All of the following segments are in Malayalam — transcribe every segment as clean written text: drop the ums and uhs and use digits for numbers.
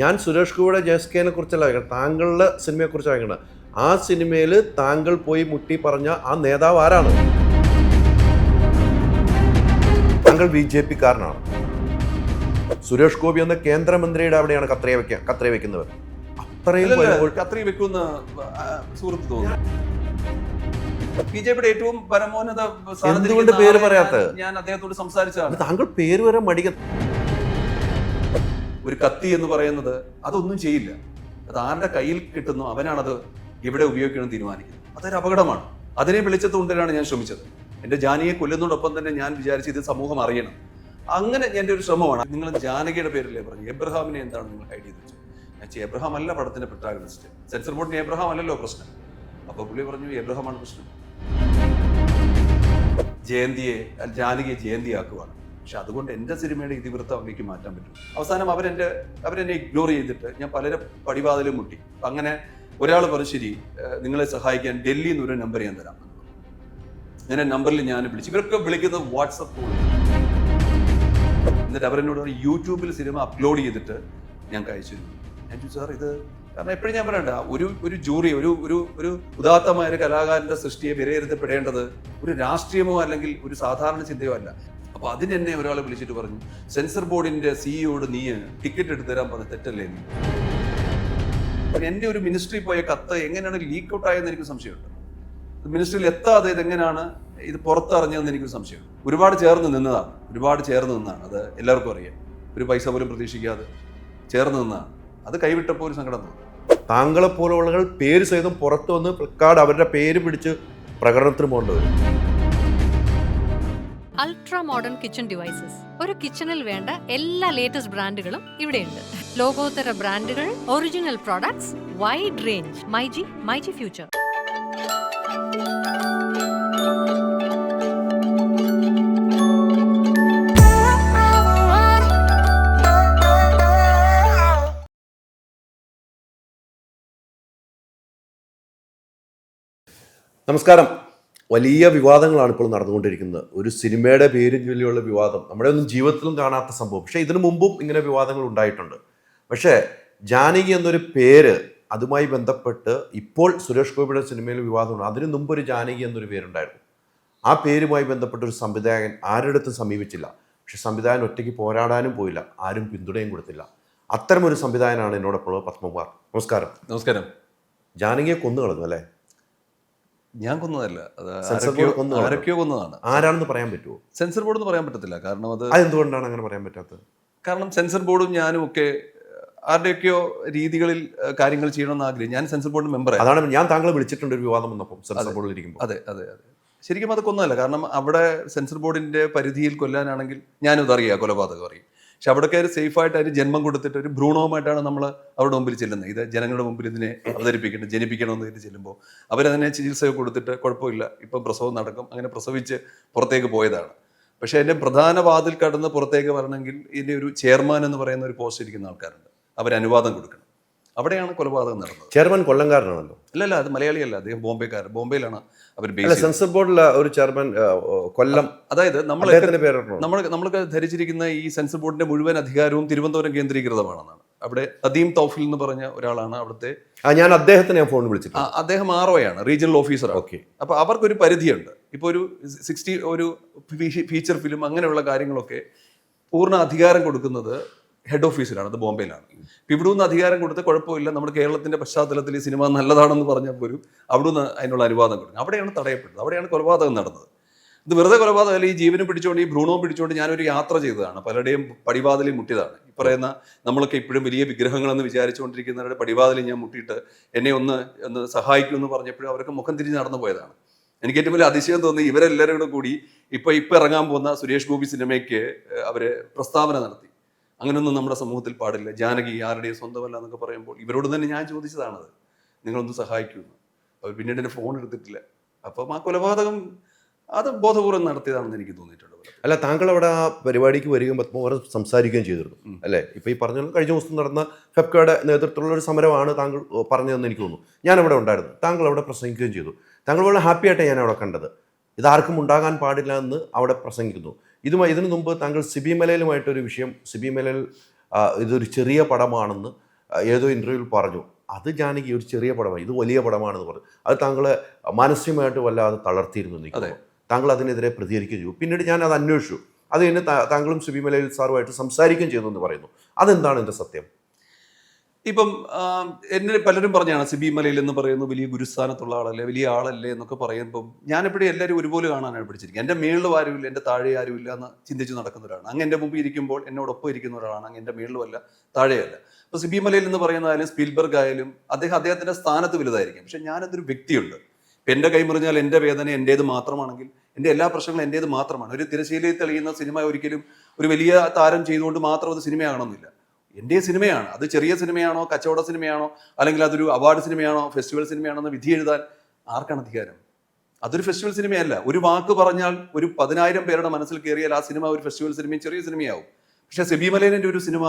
ഞാൻ സുരേഷ് ഗോപിയുടെ ജെസ്കേനെ കുറിച്ചല്ല വായിക്കണം, താങ്കളുടെ സിനിമയെക്കുറിച്ച് വായിക്കണം. ആ സിനിമയിൽ താങ്കൾ പോയി മുട്ടി പറഞ്ഞ ആ നേതാവ് ആരാണ്? താങ്കൾ BJP കാരനാണ്. സുരേഷ് ഗോപി എന്ന കേന്ദ്രമന്ത്രിയുടെ അവിടെയാണ് കത്രയെ വെക്കുന്നവർ. കത്രി വെക്കുന്ന സുഹൃത്ത് തോന്നുന്നു. BJPയുടെ ഏറ്റവും പരമോന്നത എന്തുകൊണ്ട് പേര് പറയാത്തത്? ഞാൻ അദ്ദേഹത്തോട് സംസാരിച്ചതാണ്. താങ്കൾ പേര് വരെ മടിക്കുന്ന ഒരു കത്തി എന്ന് പറയുന്നത് അതൊന്നും ചെയ്യില്ല. അത് ആരുടെ കയ്യിൽ കിട്ടുന്നു അവനാണത് എവിടെ ഉപയോഗിക്കണം തീരുമാനിക്കുന്നത്. അതൊരു അപകടമാണ്. അതിനെ വെളിച്ചത്തുകൊണ്ടിലാണ് ഞാൻ ശ്രമിച്ചത്. എൻ്റെ ജാനകിയെ കൊല്ലുന്നതോടൊപ്പം തന്നെ ഞാൻ വിചാരിച്ചു ഇത് സമൂഹം അറിയണം. അങ്ങനെ എൻ്റെ ഒരു ശ്രമമാണ്. നിങ്ങൾ ജാനകിയുടെ പേരിലേ പറഞ്ഞു, എബ്രഹാമിനെ എന്താണ് നിങ്ങൾ ഹൈഡ് ചെയ്ത് വെച്ചത്? ഞാൻ എബ്രഹാം അല്ല പടത്തിന്റെ പ്രൊട്ടാഗണിസ്റ്റ്. സെൻസർ ബോർഡിന് എബ്രഹാം അല്ലല്ലോ പ്രശ്നം. അപ്പോൾ പുള്ളി പറഞ്ഞു എബ്രഹാമാണ് പ്രശ്നം. ജാനകിയെ ജയന്തിയാക്കുവാണ്. പക്ഷെ അതുകൊണ്ട് എൻ്റെ സിനിമയുടെ ഇതിവൃത്തം അവർക്ക് മാറ്റാൻ പറ്റും. അവസാനം അവരെന്നെ ഇഗ്നോർ ചെയ്തിട്ട് ഞാൻ പലരെ പടിവാതിലും മുട്ടി. അങ്ങനെ ഒരാൾ പറഞ്ഞു, ശരി നിങ്ങളെ സഹായിക്കാൻ ഡൽഹിയിൽ നിന്ന് ഒരു നമ്പർ ഞാൻ തരാം. അങ്ങനെ നമ്പറിൽ ഞാൻ വിളിച്ചു. ഇവരൊക്കെ വിളിക്കുന്നത് വാട്സപ്പ് കോൾ. എന്നിട്ട് അവരെന്നോട് യൂട്യൂബിൽ സിനിമ അപ്ലോഡ് ചെയ്തിട്ട് ഞാൻ കഴിച്ചിരുന്നു. ഞാൻ ചോദിച്ചു, സാർ ഇത് കാരണം എപ്പോഴും ഞാൻ പറയണ്ട, ഒരു ജൂറി ഒരു ഉദാത്തമായ ഒരു കലാകാരന്റെ സൃഷ്ടിയെ വിലയിരുത്തപ്പെടേണ്ടത് ഒരു രാഷ്ട്രീയമോ അല്ലെങ്കിൽ ഒരു സാധാരണ ചിന്തയോ അല്ല. അപ്പൊ അതിനെന്നെ ഒരാൾ വിളിച്ചിട്ട് പറഞ്ഞു, സെൻസർ ബോർഡിന്റെ സിഇഒയോട് നീ ടിക്കറ്റ് എടുത്ത് തരാൻ പറഞ്ഞ തെറ്റല്ലേ നീ? എന്റെ ഒരു മിനിസ്ട്രി പോയ കത്ത് എങ്ങനെയാണ് ലീക്ക് ഔട്ട് ആയെന്ന് എനിക്ക് സംശയമുണ്ട്. മിനിസ്ട്രിയിൽ എത്താതെ ഇതെങ്ങനെയാണ് ഇത് പുറത്തറിഞ്ഞതെന്ന് എനിക്ക് സംശയമുണ്ട്. ഒരുപാട് ചേർന്ന് നിന്നതാണ്. അത് എല്ലാവർക്കും അറിയാം. ഒരു പൈസ പോലും പ്രതീക്ഷിക്കാതെ ചേർന്ന് നിന്നതാണ്. അത് കൈവിട്ടപ്പോൾ ഒരു സങ്കടം തോന്നി. താങ്കളെ പോലുള്ളവർ പേര് സഹിതം പുറത്തു വന്ന് പ്ലക്കാർഡ് അവരുടെ പേര് പിടിച്ച് പ്രകടനത്തിന് പോകേണ്ടവരും. Ultra modern kitchen devices. ഒരു കിച്ചണിൽ വേണ്ട എല്ലാ ലേറ്റസ്റ്റ് ബ്രാൻഡുകളും ഇവിടെയുണ്ട്. ലോകോത്തര ബ്രാൻഡുകൾ, original products, wide range. MyG future. നമസ്കാരം. വലിയ വിവാദങ്ങളാണ് ഇപ്പോൾ നടന്നുകൊണ്ടിരിക്കുന്നത്. ഒരു സിനിമയുടെ പേര് ചൊല്ലിയുള്ള വിവാദം നമ്മുടെ ഒന്നും ജീവിതത്തിലും കാണാത്ത സംഭവം. പക്ഷേ ഇതിനു മുമ്പും ഇങ്ങനെ വിവാദങ്ങൾ ഉണ്ടായിട്ടുണ്ട്. പക്ഷേ ജാനകി എന്നൊരു പേര്, അതുമായി ബന്ധപ്പെട്ട് ഇപ്പോൾ സുരേഷ് ഗോപിയുടെ സിനിമയിൽ വിവാദമുണ്ട്. അതിനു മുമ്പ് ഒരു ജാനകി എന്നൊരു പേരുണ്ടായിരുന്നു. ആ പേരുമായി ബന്ധപ്പെട്ട ഒരു സംവിധായകൻ ആരുടെടുത്തും സമീപിച്ചില്ല. പക്ഷെ സംവിധായകൻ ഒറ്റയ്ക്ക് പോരാടാനും പോയില്ല, ആരും പിന്തുണയും കൊടുത്തില്ല. അത്തരമൊരു സംവിധായകനാണ് എന്നോടൊപ്പം പത്മകുമാർ. നമസ്കാരം. ജാനകിയെ കൊന്നുകളഞ്ഞു അല്ലേ? ഞാൻ കൊന്നതല്ല, ആരൊക്കെയോ കൊന്നതാണ്. ആരാണെന്ന് പറയാൻ പറ്റുമോ? സെൻസർ ബോർഡ് എന്ന് പറയാൻ പറ്റത്തില്ല. കാരണം അതെന്തുകൊണ്ടാണ് അങ്ങനെ പറയാൻ പറ്റാത്തത്? കാരണം സെൻസർ ബോർഡും ഞാനും ഒക്കെ ആരുടെയൊക്കെയോ രീതികളിൽ കാര്യങ്ങൾ ചെയ്യണമെന്ന് ആഗ്രഹം. ഞാൻ സെൻസർ ബോർഡ് മെമ്പർ. അതാണ് ഞാൻ താങ്കളെ വിളിച്ചിട്ടുണ്ട് ഒരു വിവാദം വന്നപ്പോൾ സെൻസർ ബോർഡിൽ ഇരിക്കുമ്പോൾ. അതെ. ശരിക്കും അത് കൊന്നതല്ല. കാരണം അവിടെ സെൻസർ ബോർഡിന്റെ പരിധിയിൽ കൊല്ലാനാണെങ്കിൽ ഞാനും ഇതറിയാം, കൊലപാതകം അറിയും. പക്ഷെ അവിടെയൊക്കെ ഒരു സേഫായിട്ട് അതിന് ജന്മം കൊടുത്തിട്ട് ഒരു ഭ്രൂണവുമായിട്ടാണ് നമ്മൾ അവരുടെ മുമ്പിൽ ചെല്ലുന്നത്. ഇത് ജനങ്ങളുടെ മുമ്പിൽ ഇതിനെ ജനിപ്പിക്കണമെന്ന് ഇത് ചെല്ലുമ്പോൾ അവരതിനെ ചികിത്സയൊക്കെ കൊടുത്തിട്ട് കുഴപ്പമില്ല, ഇപ്പം പ്രസവം നടക്കും, അങ്ങനെ പ്രസവിച്ച് പുറത്തേക്ക് പോയതാണ്. പക്ഷെ അതിൻ്റെ പ്രധാന വാതിൽ കടന്ന് പുറത്തേക്ക് വരണമെങ്കിൽ ഇതിൻ്റെ ഒരു ചെയർമാൻ എന്ന് പറയുന്ന ഒരു പോസ്റ്റ് ഇരിക്കുന്ന ആൾക്കാരുണ്ട്. അവരനുവാദം കൊടുക്കണം. അവിടെയാണ് കൊലപാതകം നടന്നത്. ചെയർമാൻ കൊല്ലംകാരനാണല്ലോ? അല്ല, അത് മലയാളിയല്ല, അദ്ദേഹം ബോംബെയിലാണ് അവർ. സെൻസർ ബോർഡിലെ ഒരു ചെയർമാൻ കൊല്ലം. അതായത് നമ്മളൊക്കെ ധരിച്ചിരിക്കുന്ന ഈ സെൻസർ ബോർഡിന്റെ മുഴുവൻ അധികാരവും തിരുവനന്തപുരം കേന്ദ്രീകൃതമാണെന്നാണ്. അവിടെ അദീം തൗഫിൽ എന്ന് പറഞ്ഞ ഒരാളാണ് അവിടുത്തെ. ഞാൻ അദ്ദേഹത്തിന് ഫോൺ വിളിച്ചിട്ട്. അദ്ദേഹം RO ആണ്, റീജിയണൽ ഓഫീസർ. ഓക്കെ. അപ്പൊ അവർക്കൊരു പരിധിയുണ്ട്. ഇപ്പൊ ഒരു 60 ഒരു ഫീച്ചർ ഫിലിം അങ്ങനെയുള്ള കാര്യങ്ങളൊക്കെ പൂർണ്ണ അധികാരം കൊടുക്കുന്നത് ഹെഡ് ഓഫീസിലാണ്, അത് ബോംബെയിലാണ്. ഇപ്പം ഇവിടെ നിന്ന് അധികാരം കൊടുത്ത് കുഴപ്പമില്ല, നമ്മുടെ കേരളത്തിന്റെ പശ്ചാത്തലത്തിൽ ഈ സിനിമ നല്ലതാണെന്ന് പറഞ്ഞപ്പോൾ അവിടുന്ന് അതിനുള്ള അനുവാദം കൊടുക്കും. അവിടെയാണ് തടയപ്പെട്ടത്, അവിടെയാണ് കൊലപാതകം നടന്നത്. ഇത് വെറുതെ കൊലപാതകമല്ല, ഈ ജീവനും പിടിച്ചുകൊണ്ട് ഈ ഭ്രൂണവും പിടിച്ചുകൊണ്ട് ഞാനൊരു യാത്ര ചെയ്തതാണ്, പലരുടെയും പടിവാതിലിൽ മുട്ടിയതാണ്. ഈ പറയുന്ന നമ്മളൊക്കെ ഇപ്പോഴും വലിയ വിഗ്രഹങ്ങളെന്ന് വിചാരിച്ചുകൊണ്ടിരിക്കുന്നവരുടെ പടിവാതിലിൽ ഞാൻ മുട്ടിയിട്ട് എന്നെ ഒന്ന് സഹായിക്കുമെന്ന് പറഞ്ഞപ്പോഴും അവർക്ക് മുഖം തിരിഞ്ഞ് നടന്നു പോയതാണ്. എനിക്ക് ഏറ്റവും വലിയ അതിശയം തോന്നി, ഇവരെല്ലാവരും കൂടി ഇപ്പൊ ഇറങ്ങാൻ പോകുന്ന സുരേഷ് ഗോപി സിനിമയ്ക്ക് അവര് പ്രസ്താവന നടത്തി. അങ്ങനെയൊന്നും നമ്മുടെ സമൂഹത്തിൽ പാടില്ല. ജാനകി ആരുടെയും സ്വന്തമല്ല എന്നൊക്കെ പറയുമ്പോൾ ഇവരോട് തന്നെ ഞാൻ ചോദിച്ചതാണത്, നിങ്ങളൊന്ന് സഹായിക്കുമെന്ന്. അവർ പിന്നീട് എൻ്റെ ഫോൺ എടുത്തിട്ടില്ല. അപ്പം ആ കൊലപാതകം അത് ബോധപൂർവ്വം നടത്തിയതാണെന്ന് എനിക്ക് തോന്നിയിട്ടുണ്ട്. അല്ല, താങ്കൾ അവിടെ ആ പരിപാടിക്ക് വരികയും പത്മകുമാർ സംസാരിക്കുകയും ചെയ്തിരുന്നു അല്ലേ? ഇപ്പോൾ ഈ പറഞ്ഞ കഴിഞ്ഞ ദിവസം നടന്ന ഫെഫ്കയുടെ നേതൃത്വത്തിലുള്ള ഒരു സമരമാണ് താങ്കൾ പറഞ്ഞതെന്ന് എനിക്ക് തോന്നുന്നു. ഞാനവിടെ ഉണ്ടായിരുന്നു, താങ്കൾ അവിടെ പ്രസംഗിക്കുകയും ചെയ്തു. താങ്കൾ വളരെ ഹാപ്പിയായിട്ടാണ് ഞാൻ അവിടെ കണ്ടത്. ഇതാർക്കും ഉണ്ടാകാൻ പാടില്ല എന്ന് അവിടെ പ്രസംഗിക്കുന്നു. ഇതിനു മുമ്പ് താങ്കൾ സിബി മലയിലുമായിട്ടൊരു വിഷയം, സിബി മലയിൽ ഇതൊരു ചെറിയ പടമാണെന്ന് ഏതോ ഇൻ്റർവ്യൂവിൽ പറഞ്ഞു. അത് ജാനകി ഒരു ചെറിയ പടമാണ്, ഇത് വലിയ പടമാണെന്ന് പറഞ്ഞു. അത് താങ്കളെ മാനസികമായിട്ട് വല്ലാതെ തളർത്തിയിരുന്നു നിൽക്കുന്നു. താങ്കൾ അതിനെതിരെ പ്രതികരിക്കുകയും ചെയ്തു. പിന്നീട് ഞാൻ അത് അന്വേഷിച്ചു. അത് കഴിഞ്ഞ് താങ്കളും സിബി മലയിൽ സാറുമായിട്ട് സംസാരിക്കുകയും ചെയ്തു എന്ന് പറയുന്നു. അതെന്താണ് എൻ്റെ സത്യം? ഇപ്പം എന്നെ പലരും പറഞ്ഞാണ് സിബി മലയിൽ എന്ന് പറയുന്നത് വലിയ ഗുരുസ്ഥാനത്തുള്ള ആളല്ലേ, വലിയ ആളല്ലേ എന്നൊക്കെ പറയുമ്പം ഞാനെപ്പോഴും എല്ലാവരും ഒരുപോലെ കാണാനാണ് പഠിച്ചിരിക്കുന്നത്. എൻ്റെ മേളിലും ആരുമില്ല, എൻ്റെ താഴെ ആരുമില്ല എന്ന് ചിന്തിച്ച് നടക്കുന്ന ഒരാളാണ്. അങ്ങ് എൻ്റെ മുമ്പിൽ ഇരിക്കുമ്പോൾ എന്നോടൊപ്പം ഇരിക്കുന്ന ഒരാളാണ്, അങ്ങ് എൻ്റെ മേളിലുമല്ല താഴെയല്ല. അപ്പോൾ സിബി മലയിൽ എന്ന് പറയുന്നതായാലും സ്പീൽബർഗ് ആയാലും അദ്ദേഹത്തിൻ്റെ സ്ഥാനത്ത് വലുതായിരിക്കും. പക്ഷെ ഞാനതൊരു വ്യക്തിയുണ്ട്. ഇപ്പം എൻ്റെ കൈ മുറിഞ്ഞാൽ എൻ്റെ വേദന എൻ്റേത് മാത്രമാണെങ്കിൽ എൻ്റെ എല്ലാ പ്രശ്നങ്ങളും എൻ്റേത് മാത്രമാണ്. ഒരു തിരശ്ശീലയിൽ തെളിയുന്ന സിനിമ ഒരിക്കലും ഒരു വലിയ താരം ചെയ്തുകൊണ്ട് മാത്രം അത് സിനിമയാകണമെന്നില്ല. എൻ്റെ സിനിമയാണ്. അത് ചെറിയ സിനിമയാണോ, കച്ചവട സിനിമയാണോ, അല്ലെങ്കിൽ അതൊരു അവാർഡ് സിനിമയാണോ, ഫെസ്റ്റിവൽ സിനിമയാണോ എന്ന് വിധി എഴുതാൻ ആർക്കാണ് അധികാരം? അതൊരു ഫെസ്റ്റിവൽ സിനിമയല്ല. ഒരു വാക്ക് പറഞ്ഞാൽ ഒരു 10,000 പേരുടെ മനസ്സിൽ കയറിയാൽ ആ സിനിമ ഒരു ഫെസ്റ്റിവൽ സിനിമയും ചെറിയ സിനിമയാവും. പക്ഷേ സിബി മലയൻ്റെ ഒരു സിനിമ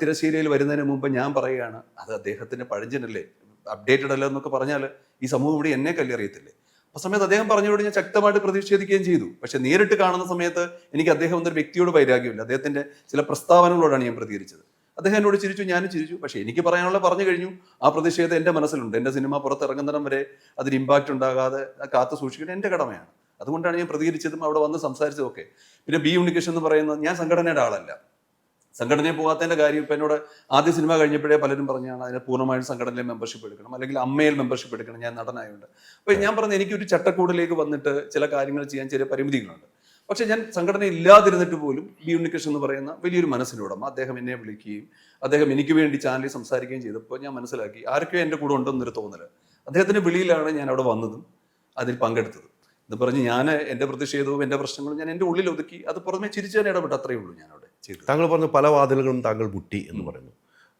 തിരശ്ശീലയിൽ വരുന്നതിന് മുമ്പ് ഞാൻ പറയുകയാണ്, അത് അദ്ദേഹത്തിൻ്റെ പഴഞ്ചനല്ലേ, അപ്ഡേറ്റഡ് അല്ല എന്നൊക്കെ പറഞ്ഞാൽ ഈ സമൂഹം ഇവിടെ എന്നെ കല്ലെറിയത്തില്ലേ? ആ സമയത്ത് അദ്ദേഹം പറഞ്ഞതോട് ഞാൻ ശക്തമായിട്ട് പ്രതിഷേധിക്കുകയും ചെയ്തു. പക്ഷെ നേരിട്ട് കാണുന്ന സമയത്ത് എനിക്ക് അദ്ദേഹം എന്നൊരു വ്യക്തിയോട് വൈരാഗ്യമില്ല. അദ്ദേഹത്തിൻ്റെ ചില പ്രസ്താവനകളോടാണ് ഞാൻ പ്രതികരിച്ചത്. അദ്ദേഹം എന്നോട് ചിരിച്ചു, ഞാനും ചിരിച്ചു. പക്ഷേ എനിക്ക് പറയാനുള്ള പറഞ്ഞു കഴിഞ്ഞു. ആ പ്രതിഷേധം എൻ്റെ മനസ്സിലുണ്ട്. എൻ്റെ സിനിമ പുറത്തിറങ്ങുന്നിടം വരെ അതിന് ഇമ്പാക്റ്റ് ഉണ്ടാകാതെ കാത്തു സൂക്ഷിക്കുന്നത് എൻ്റെ കടമയാണ്. അതുകൊണ്ടാണ് ഞാൻ പ്രതികരിച്ചതും അവിടെ വന്ന് സംസാരിച്ചതും ഒക്കെ. പിന്നെ ബി ഉണ്ണികൃഷ്ണൻ എന്ന് പറയുന്നത്, ഞാൻ സംഘടനയുടെ ആളല്ല. സംഘടനയിൽ പോകാത്തതിൻ്റെ കാര്യം ഇപ്പം എന്നോട് ആദ്യ സിനിമ കഴിഞ്ഞപ്പോഴേ പലരും പറഞ്ഞാണ് അതിനെ പൂർണ്ണമായും സംഘടനയിൽ മെമ്പർഷിപ്പ് എടുക്കണം, അല്ലെങ്കിൽ അമ്മയിൽ മെമ്പർഷിപ്പ് എടുക്കണം, ഞാൻ നടനായതുകൊണ്ട്. അപ്പോൾ ഞാൻ പറഞ്ഞു, എനിക്കൊരു ചട്ടക്കൂടിലേക്ക് വന്നിട്ട് ചില കാര്യങ്ങൾ ചെയ്യാൻ ചെറിയ പരിമിതികളുണ്ട്. പക്ഷെ ഞാൻ സംഘടന ഇല്ലാതിരുന്നിട്ട് പോലും ബി ഉണ്ണികൃഷ്ണൻ എന്ന് പറയുന്ന വലിയൊരു മനസ്സിനുടമ അദ്ദേഹം എന്നെ വിളിക്കുകയും അദ്ദേഹം എനിക്ക് വേണ്ടി ചാനലിൽ സംസാരിക്കുകയും ചെയ്തപ്പോൾ ഞാൻ മനസ്സിലാക്കി ആരൊക്കെയോ എൻ്റെ കൂടെ ഉണ്ടെന്നൊരു തോന്നല്. അദ്ദേഹത്തിൻ്റെ വിളിയിലാണ് ഞാൻ അവിടെ വന്നതും അതിൽ പങ്കെടുത്തത്. എന്ന് പറഞ്ഞ് ഞാൻ എൻ്റെ പ്രതിഷേധവും എൻ്റെ പ്രശ്നങ്ങളും ഞാൻ എൻ്റെ ഉള്ളിൽ ഒതുക്കി, അത് പുറമെ ചിരിച്ചു തന്നെ ഇടപെട്ട്, അത്രയേ ഉള്ളൂ ഞാൻ അവിടെ ചെയ്തത്. താങ്കൾ പറഞ്ഞു പല വാതിലുകളും താങ്കൾ മുട്ടി എന്ന് പറയുന്നു.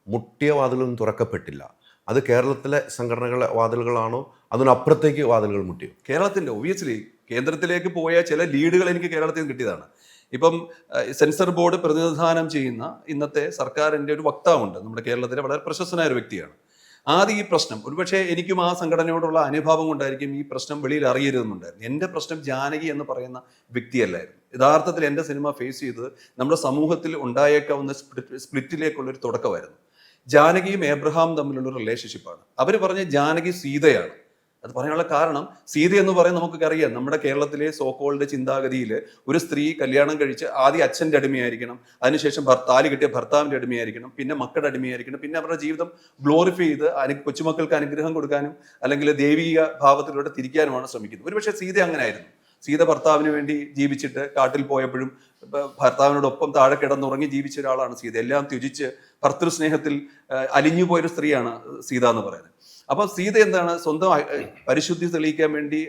മുട്ടിയ വാതിലൊന്നും തുറക്കപ്പെട്ടില്ല. അത് കേരളത്തിലെ സംഘടനകളുടെ വാതിലുകളാണോ, അതിനപ്പുറത്തേക്ക് വാതിലുകൾ മുട്ടിയോ? കേരളത്തിൻ്റെ ഒബിയസ്ലി കേന്ദ്രത്തിലേക്ക് പോയ ചില ലീഡുകൾ എനിക്ക് കേരളത്തിൽ നിന്ന് കിട്ടിയതാണ്. ഇപ്പം സെൻസർ ബോർഡ് പ്രതിനിധാനം ചെയ്യുന്ന ഇന്നത്തെ സർക്കാരിൻ്റെ ഒരു വക്താവുണ്ട് നമ്മുടെ കേരളത്തിലെ, വളരെ പ്രശസ്തനായ ഒരു വ്യക്തിയാണ്. ആദ്യം ഈ പ്രശ്നം ഒരുപക്ഷെ എനിക്കും ആ സംഘടനയോടുള്ള അനുഭാവം കൊണ്ടായിരിക്കും ഈ പ്രശ്നം വെളിയിൽ അറിയരുതെന്നുണ്ടായിരുന്നു. എൻ്റെ പ്രശ്നം ജാനകി എന്ന് പറയുന്ന വ്യക്തിയല്ലായിരുന്നു. യഥാർത്ഥത്തിൽ എൻ്റെ സിനിമ ഫേസ് ചെയ്തത് നമ്മുടെ സമൂഹത്തിൽ ഉണ്ടായേക്കാവുന്ന സ്പ്ലിറ്റിലേക്കുള്ളൊരു തുടക്കമായിരുന്നു. ജാനകിയും എബ്രഹാം തമ്മിലുള്ള റിലേഷൻഷിപ്പാണ്. അവർ പറഞ്ഞ ജാനകി സീതയാണ്. അത് പറയാനുള്ള കാരണം, സീത എന്ന് പറയുന്നത് നമുക്കറിയാം, നമ്മുടെ കേരളത്തിലെ സോക്കോളുടെ ചിന്താഗതിയിൽ ഒരു സ്ത്രീ കല്യാണം കഴിച്ച് ആദ്യം അച്ഛൻ്റെ അടിമയായിരിക്കണം, അതിനുശേഷം താലി കിട്ടിയ ഭർത്താവിൻ്റെ അടിമയായിരിക്കണം, പിന്നെ മക്കളുടെ അടിമയായിരിക്കണം, പിന്നെ അവരുടെ ജീവിതം ഗ്ലോറിഫൈ ചെയ്ത് കൊച്ചുമക്കൾക്ക് അനുഗ്രഹം കൊടുക്കാനും അല്ലെങ്കിൽ ദൈവിക ഭാവത്തിലൂടെ തിരിക്കാനുമാണ് ശ്രമിക്കുന്നത്. ഒരുപക്ഷെ സീത അങ്ങനെ ആയിരുന്നു. സീത ഭർത്താവിന് വേണ്ടി ജീവിച്ചിട്ട് കാട്ടിൽ പോയപ്പോഴും ഭർത്താവിനോടൊപ്പം താഴെ കിടന്നുറങ്ങി ജീവിച്ച ഒരാളാണ് സീത. എല്ലാം ത്യജിച്ച് ഭർത്തൃസ്നേഹത്തിൽ അലിഞ്ഞു പോയൊരു സ്ത്രീയാണ് സീത എന്ന് പറയുന്നത്. അപ്പൊ സീത എന്താണ്, സ്വന്തം പരിശുദ്ധി തെളിയിക്കാൻ വേണ്ടി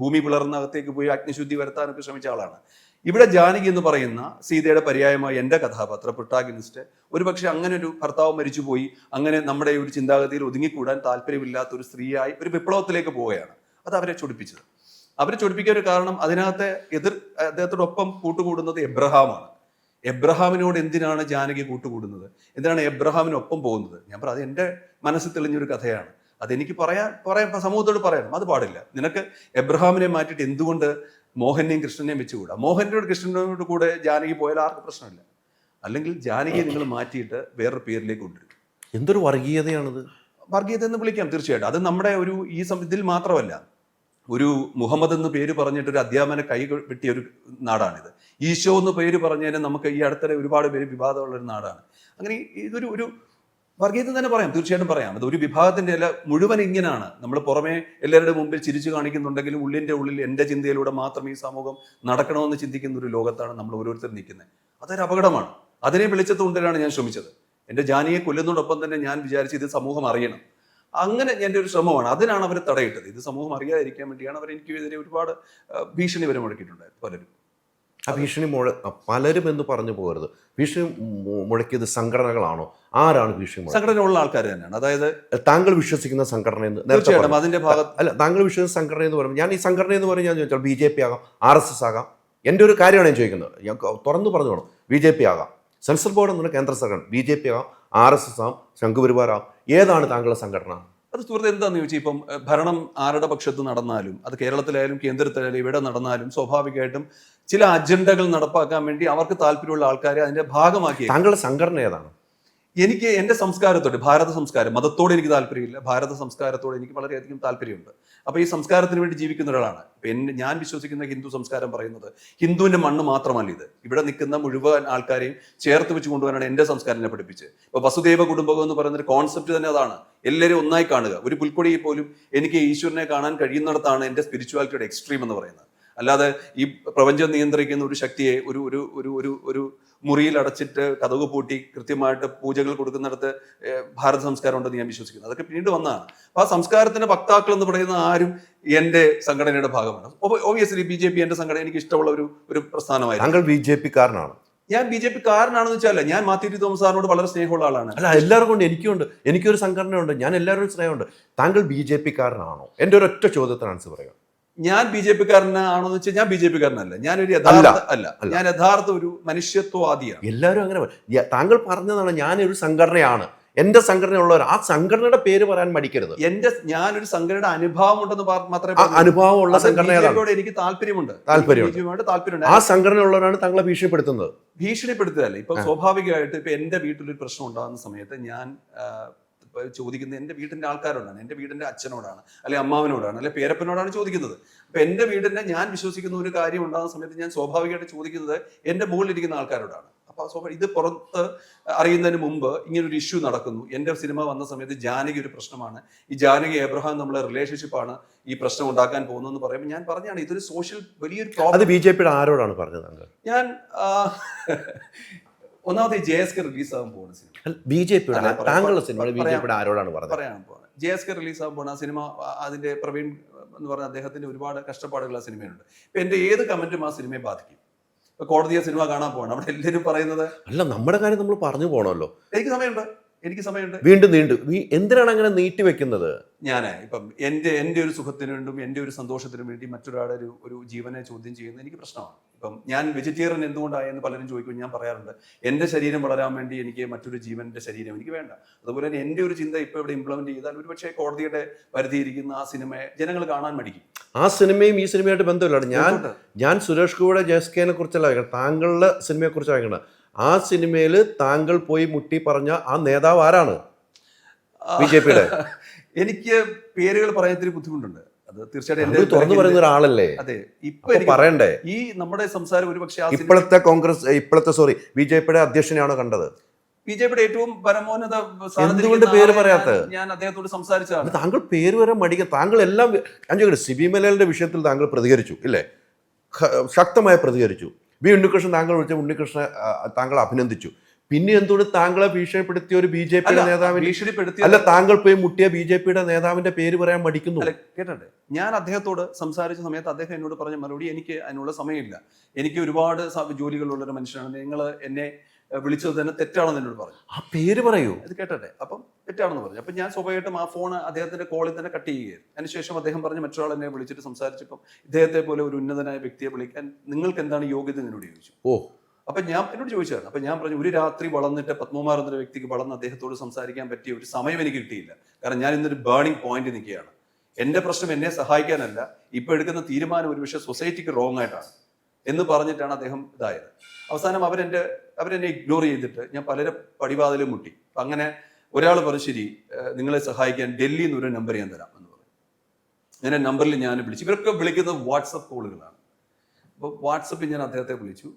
ഭൂമി പിളർന്നകത്തേക്ക് പോയി അഗ്നിശുദ്ധി വരുത്താനൊക്കെ ശ്രമിച്ച ആളാണ്. ഇവിടെ ജാനകി എന്ന് പറയുന്ന സീതയുടെ പര്യായമായ എൻ്റെ കഥാപാത്രം, പ്രൊട്ടാഗനിസ്റ്റ്, ഒരുപക്ഷെ അങ്ങനെ ഒരു ഭർത്താവ് മരിച്ചുപോയി, അങ്ങനെ നമ്മുടെ ഒരു ചിന്താഗതിയിൽ ഒതുങ്ങിക്കൂടാൻ താല്പര്യമില്ലാത്ത ഒരു സ്ത്രീയായി ഒരു വിപ്ലവത്തിലേക്ക് പോവുകയാണ്. അത് അവരെ ചൊടിപ്പിച്ചത്. അവരെ ചൊടിപ്പിക്കാൻ ഒരു കാരണം, അതിനകത്തെ അദ്ദേഹത്തോടൊപ്പം കൂട്ടുകൂടുന്നത് എബ്രഹാമാണ്. എബ്രഹാമിനോട് എന്തിനാണ് ജാനകി കൂട്ടുകൂടുന്നത്, എന്തിനാണ് എബ്രഹാമിനൊപ്പം പോകുന്നത്? ഞാൻ പറഞ്ഞു, അത് എൻ്റെ മനസ്സിൽ തെളിഞ്ഞൊരു കഥയാണ്. അതെനിക്ക് പറയാൻ സമൂഹത്തോട് പറയണം. അത് പാടില്ല. നിനക്ക് എബ്രഹാമിനെ മാറ്റിയിട്ട് എന്തുകൊണ്ട് മോഹനെയും കൃഷ്ണനെയും വെച്ചുകൂടാ? മോഹനോട് കൃഷ്ണനോട് കൂടെ ജാനകി പോയാൽ ആർക്കും പ്രശ്നമില്ല. അല്ലെങ്കിൽ ജാനകിയെ നിങ്ങൾ മാറ്റിയിട്ട് വേറൊരു പേരിലേക്ക് കൊണ്ടുവരും. എന്തൊരു വർഗീയതയാണിത്? വർഗീയത എന്ന് വിളിക്കാം, തീർച്ചയായിട്ടും. അത് നമ്മുടെ ഒരു ഇതിൽ മാത്രമല്ല, ഒരു മുഹമ്മദ് എന്ന് പേര് പറഞ്ഞിട്ട് ഒരു അധ്യാപന കൈ വെട്ടിയ ഒരു നാടാണിത്. ഈശോ എന്ന് പേര് പറഞ്ഞതിന് നമുക്ക് ഈ അടുത്തിടെ ഒരുപാട് പേര് വിവാദമുള്ളൊരു നാടാണ്. അങ്ങനെ ഇതൊരു വർഗീയത തന്നെ പറയാം, തീർച്ചയായിട്ടും പറയാം. അത് ഒരു വിഭാഗത്തിന്റെ അല്ല, മുഴുവൻ ഇങ്ങനെയാണ്. നമ്മൾ പുറമെ എല്ലാവരുടെ മുമ്പിൽ ചിരിച്ചു കാണിക്കുന്നുണ്ടെങ്കിലും ഉള്ളിൻ്റെ ഉള്ളിൽ എൻ്റെ ചിന്തയിലൂടെ മാത്രം ഈ സമൂഹം നടക്കണമെന്ന് ചിന്തിക്കുന്ന ഒരു ലോകത്താണ് നമ്മൾ ഓരോരുത്തരും നിൽക്കുന്നത്. അതൊരു അപകടമാണ്. അതിനെ വെളിച്ചത്ത് കൊണ്ടുവരാനാണ് ഞാൻ ശ്രമിച്ചത്. എൻ്റെ ജാനിയെ കൊല്ലുന്നതോടൊപ്പം തന്നെ ഞാൻ വിചാരിച്ചു ഇത് സമൂഹം അറിയണം. അങ്ങനെ എൻ്റെ ഒരു ശ്രമമാണ്. അതിനാണ് അവർ തടയിട്ടത്. ഇത് സമൂഹം അറിയാതിരിക്കാൻ വേണ്ടിയാണ് അവർ എനിക്കെതിരെ ഒരുപാട് ഭീഷണി വരെ മുഴക്കിയിട്ടുണ്ടായിരുന്നു പലരും. ആ ഭീഷണി പലരും എന്ന് പറഞ്ഞു പോകരുത്. ഭീഷണി മുഴക്കിയത് സംഘടനകളാണോ? ആരാണ് ഭീഷണി? സംഘടന ഉള്ള ആൾക്കാർ തന്നെയാണ്. അതായത് താങ്കൾ വിശ്വസിക്കുന്ന സംഘടന എന്ന് തീർച്ചയായിട്ടും അതിന്റെ ഭാഗത്ത് അല്ല, താങ്കൾ വിശ്വസിക്കുന്ന സംഘടന എന്ന് പറയുമ്പോൾ ഞാൻ ഈ സംഘടന എന്ന് പറഞ്ഞാൽ ഞാൻ ചോദിച്ചാൽ BJP ആകാം, RSS ആകാം. എൻ്റെ ഒരു കാര്യമാണ് ഞാൻ ചോദിക്കുന്നത്. ഞാൻ തുറന്നു പറഞ്ഞു വേണം. BJP ആകാം, സെൻസർ ബോർഡ് എന്നുള്ള കേന്ദ്ര സംഘടന, BJP ആകാം, RSS ആകാം, സംഘപരിവാർ ആകാം. ഏതാണ് താങ്കളുടെ സംഘടന? അത് സുഹൃത്ത് എന്താണെന്ന് ചോദിച്ചാൽ ഇപ്പം ഭരണം ആരുടെ പക്ഷത്ത് നടന്നാലും അത് കേരളത്തിലായാലും കേന്ദ്രത്തിലായാലും ഇവിടെ നടന്നാലും സ്വാഭാവികമായിട്ടും ചില അജണ്ടകൾ നടപ്പാക്കാൻ വേണ്ടി അവർക്ക് താല്പര്യമുള്ള ആൾക്കാരെ അതിന്റെ ഭാഗമാക്കി. താങ്കളുടെ സംഘടന ഏതാണ്? എനിക്ക് എൻ്റെ സംസ്കാരത്തോട്, ഭാരത സംസ്കാരം, മതത്തോട് എനിക്ക് താല്പര്യമില്ല, ഭാരത സംസ്കാരത്തോട് എനിക്ക് വളരെയധികം താല്പര്യമുണ്ട്. അപ്പോൾ ഈ സംസ്കാരത്തിന് വേണ്ടി ജീവിക്കുന്ന ഒരാളാണ്. ഞാൻ വിശ്വസിക്കുന്ന ഹിന്ദു സംസ്കാരം പറയുന്നത് ഹിന്ദുവിന്റെ മണ്ണ് മാത്രമല്ല ഇത്, ഇവിടെ നിൽക്കുന്ന മുഴുവൻ ആൾക്കാരെയും ചേർത്ത് വെച്ച് കൊണ്ടുപോകാനാണ് എൻ്റെ സംസ്കാരം എന്നെ പഠിപ്പിച്ചത്. ഇപ്പോൾ വസുദേവ കുടുംബകം എന്ന് പറയുന്ന ഒരു കോൺസെപ്റ്റ് തന്നെ അതാണ്. എല്ലാവരും ഒന്നായി കാണുക. ഒരു പുൽക്കൊടിയിൽ പോലും എനിക്ക് ഈശ്വരനെ കാണാൻ കഴിയുന്നിടത്താണ് എൻ്റെ സ്പിരിച്വാലിറ്റിയുടെ എക്സ്ട്രീം എന്ന് പറയുന്നത്. അല്ലാതെ ഈ പ്രപഞ്ചം നിയന്ത്രിക്കുന്ന ഒരു ശക്തിയെ ഒരു ഒരു ഒരു ഒരു ഒരു മുറിയിൽ അടച്ചിട്ട് കതക് പൂട്ടി കൃത്യമായിട്ട് പൂജകൾ കൊടുക്കുന്നിടത്ത് ഭാരത സംസ്കാരം ഉണ്ടെന്ന് ഞാൻ വിശ്വസിക്കുന്നു. അതൊക്കെ പിന്നീട് വന്നതാണ്. അപ്പൊ ആ സംസ്കാരത്തിന്റെ വക്താക്കൾ എന്ന് പറയുന്ന ആരും എന്റെ സംഘടനയുടെ ഭാഗമാണ്. ഒബിയസ്ലി BJP എന്റെ സംഘടന എനിക്ക് ഇഷ്ടമുള്ള ഒരു പ്രസ്ഥാനമായിരുന്നു. താങ്കൾ BJP കാരനാണ്? ഞാൻ BJP കാരനാണെന്ന് വെച്ചാൽ ഞാൻ മാത്യു ടി തോമസ് സാറിനോട് വളരെ സ്നേഹമുള്ള ആളാണ്. അല്ല, എല്ലാവർക്കും ഉണ്ട്, എനിക്കുണ്ട്, എനിക്കൊരു സംഘടനയുണ്ട്, ഞാൻ എല്ലാവരും സ്നേഹമുണ്ട്. താങ്കൾ BJP കാരനാണോ? എൻ്റെ ഒരു ഒറ്റ ചോദ്യത്തിന് ആൻസർ പറയുക. ഞാൻ BJP കാരനാണോന്ന് വെച്ചാൽ ഞാൻ BJP കാരനല്ല. ഞാനൊരു യഥാർത്ഥ അല്ല, ഞാൻ യഥാർത്ഥ ഒരു മനുഷ്യത്വവാദിയാണ്. എല്ലാവരും അങ്ങനെ താങ്കൾ പറഞ്ഞതാണ് ഞാനൊരു സംഘടനയാണ്, എന്റെ സംഘടനയുള്ളവർ. ആ സംഘടനയുടെ പേര് പറയാൻ മടിക്കരുത്. ഞാനൊരു സംഘടനയുടെ അനുഭവം ഉണ്ടെന്ന് മാത്രമേ. അനുഭവമുള്ള സംഘടനയോട് എനിക്ക് താല്പര്യമുണ്ട്. ആ സംഘടനയുള്ളവരാണ് താങ്കളെ ഭീഷണിപ്പെടുത്തുന്നത്. ഭീഷണിപ്പെടുത്തുകയല്ല. ഇപ്പൊ സ്വാഭാവികമായിട്ട് ഇപ്പൊ എന്റെ വീട്ടിലൊരു പ്രശ്നം ഉണ്ടാകുന്ന സമയത്ത് ഞാൻ ചോദിക്കുന്നത് എൻ്റെ വീടിന്റെ ആൾക്കാരോടാണ്, എൻ്റെ വീടിന്റെ അച്ഛനോടാണ്, അല്ലെ അമ്മാവനോടാണ്, അല്ലെ പേരപ്പനോടാണ് ചോദിക്കുന്നത്. അപ്പൊ എൻ്റെ വീടിന്റെ ഞാൻ വിശ്വസിക്കുന്ന ഒരു കാര്യം ഉണ്ടാകുന്ന സമയത്ത് ഞാൻ സ്വാഭാവികമായിട്ട് ചോദിക്കുന്നത് എൻ്റെ മുകളിലിരിക്കുന്ന ആൾക്കാരോടാണ്. അപ്പൊ ഇത് പുറത്ത് അറിയുന്നതിന് മുമ്പ് ഇങ്ങനൊരു ഇഷ്യൂ നടക്കുന്നു. എൻ്റെ സിനിമ വന്ന സമയത്ത് ജാനകി ഒരു പ്രശ്നമാണ്, ഈ ജാനകി എബ്രഹാം നമ്മളെ റിലേഷൻഷിപ്പാണ് ഈ പ്രശ്നം ഉണ്ടാക്കാൻ പോകുന്നതെന്ന് പറയുമ്പോൾ ഞാൻ പറഞ്ഞാണ് ഇതൊരു സോഷ്യൽ വലിയൊരു പ്രോബ്ലം. അത് BJPയുടെ ആരോടാണ് പറഞ്ഞത്? ഞാൻ ഒന്നാമത്തെ JSK റിലീസാകാൻ പോകുന്ന സിനിമ BJPയുടെ താങ്കളുടെ സിനിമ BJPയുടെ ആരോടാണ് പറഞ്ഞത്? പറയാൻ പോകുന്നത് JSK റിലീസാകാൻ പോകുന്ന സിനിമ, അതിന്റെ പ്രവീൺ എന്ന് പറഞ്ഞ അദ്ദേഹത്തിന്റെ ഒരുപാട് കഷ്ടപ്പാടുകൾ ആ സിനിമയുണ്ട്. ഇപ്പൊ എന്റെ ഏത് കമന്റും ആ സിനിമയെ ബാധിക്കും. ഇപ്പൊ കോടതിയെ സിനിമ കാണാൻ പോകണം, അവിടെ എല്ലാവരും പറയുന്നത് അല്ല, നമ്മുടെ കാര്യം നമ്മൾ പറഞ്ഞു പോകണമല്ലോ. എനിക്ക് സമയമുണ്ട്. വീണ്ടും എന്തിനാണ് അങ്ങനെ നീട്ടി വെക്കുന്നത്? ഞാൻ ഇപ്പം എൻ്റെ ഒരു സുഖത്തിന് വേണ്ടും എൻ്റെ ഒരു സന്തോഷത്തിനും വേണ്ടി മറ്റൊരാളുടെ ഒരു ജീവനെ ചോദ്യം ചെയ്യുന്നത് എനിക്ക് പ്രശ്നമാണ്. ഇപ്പം ഞാൻ വെജിറ്റേറിയൻ എന്തുകൊണ്ടായെന്ന് പലരും ചോദിക്കും. ഞാൻ പറയാറുണ്ട്, എൻ്റെ ശരീരം വളരാൻ വേണ്ടി എനിക്ക് മറ്റൊരു ജീവന്റെ ശരീരം എനിക്ക് വേണ്ട. അതുപോലെ തന്നെ എൻ്റെ ഒരു ചിന്ത ഇപ്പോൾ ഇവിടെ ഇംപ്ലിമെന്റ് ചെയ്താൽ ഒരുപക്ഷെ കോടതിയുടെ പരിധിയിരിക്കുന്ന ആ സിനിമയെ ജനങ്ങൾ കാണാൻ മടിക്കും. ആ സിനിമയും ഈ സിനിമയായിട്ട് ബന്ധമില്ല. ഞാൻ സുരേഷ് ഗോപിയുടെ JSKനെ കുറിച്ചല്ല വായിക്കണം, താങ്കളുടെ സിനിമയെ കുറിച്ച് വായിക്കണം. ആ സിനിമയിൽ താങ്കൾ പോയി മുട്ടി പറഞ്ഞ ആ നേതാവ് ആരാണ്? BJPയുടെ. എനിക്ക് പേരുകൾ പറയാൻ ഇത്തിരി ബുദ്ധിമുട്ടുണ്ട്. അത് തീർച്ചയായിട്ടും തുറന്നു പറയുന്ന ഒരാളല്ലേ? അതെ, ഇപ്പൊ പറയണ്ടേ? ഈ നമ്മുടെ സംസാരം ഒരുപക്ഷെ BJPയുടെ അധ്യക്ഷനെയാണോ കണ്ടത്? BJPയുടെ ഏറ്റവും പരമോന്നത എന്തുകൊണ്ട് പേര് പറയാത്ത? ഞാൻ അദ്ദേഹത്തോട് സംസാരിച്ചതാണ്. താങ്കൾ പേര് വരാൻ മടിക്കുക. താങ്കൾ എല്ലാം സിബി മലയാളിന്റെ വിഷയത്തിൽ താങ്കൾ പ്രതികരിച്ചു ഇല്ലേ? ശക്തമായി പ്രതികരിച്ചു. ഉണ്ണികൃഷ്ണൻ താങ്കൾ വിളിച്ച ഉണ്ണികൃഷ്ണനെ താങ്കൾ അഭിനന്ദിച്ചു. പിന്നെ എന്തുകൊണ്ട് താങ്കളെ ഭീഷണിപ്പെടുത്തിയ ഒരു BJPയുടെ നേതാവിനെ അല്ല, താങ്കൾ പോയി മുട്ടിയ BJPയുടെ നേതാവിന്റെ പേര് പറയാൻ മടിക്കുന്നു? കേട്ടെ, ഞാൻ അദ്ദേഹത്തോട് സംസാരിച്ച സമയത്ത് അദ്ദേഹം എന്നോട് പറഞ്ഞ മറുപടി, എനിക്ക് അതിനുള്ള സമയമില്ല, എനിക്ക് ഒരുപാട് ജോലികളുള്ള ഒരു മനുഷ്യനാണ്, നിങ്ങൾ എന്നെ വിളിച്ചത് തന്നെ തെറ്റാണെന്ന് എന്നോട് പറഞ്ഞു. ആ പേര് പറയൂ. അത് കേട്ടെ, അപ്പം തെറ്റാണെന്ന് പറഞ്ഞു. അപ്പം ഞാൻ സ്വാഭാവികമായിട്ടും ആ ഫോൺ അദ്ദേഹത്തിന്റെ കോളിൽ തന്നെ കട്ട് ചെയ്യുകയായിരുന്നു. അതിനുശേഷം അദ്ദേഹം പറഞ്ഞ് മറ്റൊരാൾ എന്നെ വിളിച്ചിട്ട് സംസാരിച്ചപ്പം ഇദ്ദേഹത്തെ പോലെ ഒരു ഉന്നതനായ വ്യക്തിയെ വിളിക്കാൻ നിങ്ങൾക്ക് എന്താണ് യോഗ്യത എന്നോട് ചോദിച്ചു. അപ്പൊ ഞാൻ എന്നോട് ചോദിച്ചായിരുന്നു. അപ്പൊ ഞാൻ പറഞ്ഞു, ഒരു രാത്രി വളർന്നിട്ട് പത്മകുമാർ എന്നൊരു വ്യക്തിക്ക് വളർന്ന് അദ്ദേഹത്തോട് സംസാരിക്കാൻ പറ്റിയ ഒരു സമയം എനിക്ക് കിട്ടിയില്ല. കാരണം ഞാൻ ഇന്നൊരു ബേണിംഗ് പോയിന്റ് നിൽക്കുകയാണ്. എന്റെ പ്രശ്നം എന്നെ സഹായിക്കാനല്ല, ഇപ്പൊ എടുക്കുന്ന തീരുമാനം ഒരുപക്ഷെ സൊസൈറ്റിക്ക് റോങ് ആയിട്ടാണ് എന്ന് പറഞ്ഞിട്ടാണ് അദ്ദേഹം ഇതായത്. അവസാനം അവരെന്നെ ഇഗ്നോർ ചെയ്തിട്ട് ഞാൻ പലരെ പടിവാതിലും മുട്ടി. അങ്ങനെ ഒരാൾ പറഞ്ഞു, ശരി നിങ്ങളെ സഹായിക്കാൻ ഡൽഹിയിൽ നിന്ന് ഒരു നമ്പർ ഞാൻ തരാം എന്ന് പറഞ്ഞു. അങ്ങനെ നമ്പറിൽ ഞാൻ വിളിച്ചു. ഇവരൊക്കെ വിളിക്കുന്നത് വാട്സപ്പ് കോളുകളാണ്. അപ്പോൾ വാട്സപ്പിൽ ഞാൻ അദ്ദേഹത്തെ വിളിച്ചു.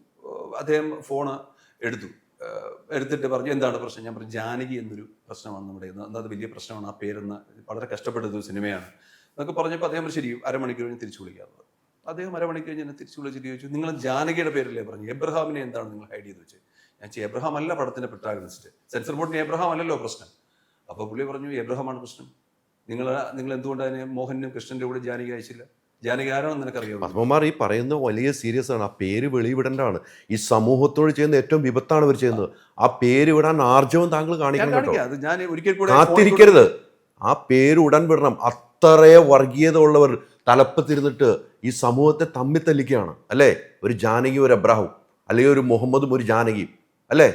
അദ്ദേഹം ഫോണ് എടുത്തിട്ട് പറഞ്ഞു, എന്താണ് പ്രശ്നം? ഞാൻ പറഞ്ഞു, ജാനകി എന്നൊരു പ്രശ്നമാണ് നമ്മുടെ, അത് വലിയ പ്രശ്നമാണ്, ആ പേരെന്ന് വളരെ കഷ്ടപ്പെട്ട ഒരു സിനിമയാണ് എന്നൊക്കെ പറഞ്ഞപ്പോൾ അദ്ദേഹം ശരി അരമണിക്കൂർ കഴിഞ്ഞ് തിരിച്ചു വിളിക്കാറുള്ളത്. അദ്ദേഹം അരമണിക്കൂർ കഴിഞ്ഞ് എന്നെ തിരിച്ചു വിളിച്ചിട്ട് ചോദിച്ചു, നിങ്ങൾ ജാനകിയുടെ പേരല്ലേ പറഞ്ഞു, എബ്രഹാമിനെ എന്താണ് നിങ്ങൾ ഹൈഡ് ചെയ്ത് വെച്ചത്? ഞാൻ എബ്രഹാം അല്ല പടത്തിന്റെ പ്രൊട്ടാഗണിസ്റ്റ്, സെൻസർ ബോർഡിന് എബ്രഹാം അല്ലല്ലോ പ്രശ്നം. അപ്പോൾ പുള്ളി പറഞ്ഞു, എബ്രഹാമാണ് പ്രശ്നം, നിങ്ങൾ എന്തുകൊണ്ട് അതിനെ മോഹനും കൃഷ്ണന്റെ കൂടെ ജാനകി അയച്ചില്ല? ജാനകി ആരാണെന്ന് നിനക്കറിയാം? പത്മകുമാർ ഈ പറയുന്നത് വലിയ സീരിയസ് ആണ്. ആ പേര് വെളിവിടേണ്ടതാണ്. ഈ സമൂഹത്തോട് ചെയ്യുന്ന ഏറ്റവും വിപത്താണ് ഇവർ ചെയ്യുന്നത്. ആ പേര് വിടാൻ ആർജവം താങ്കൾ കാത്തിരിക്കരുത്. ആ പേര് ഉടൻ വിടണം. അത്രയെ വർഗീയത ഉള്ളവർ തലപ്പത്തിരുന്നിട്ട് ഈ സമൂഹത്തെ തമ്മിൽ തല്ലിക്കുകയാണ് അല്ലേ? ഒരു ജാനകി ഒരു എബ്രഹാം, അല്ലെങ്കിൽ ഒരു മുഹമ്മദും ഒരു ജാനകിയും അല്ലേ?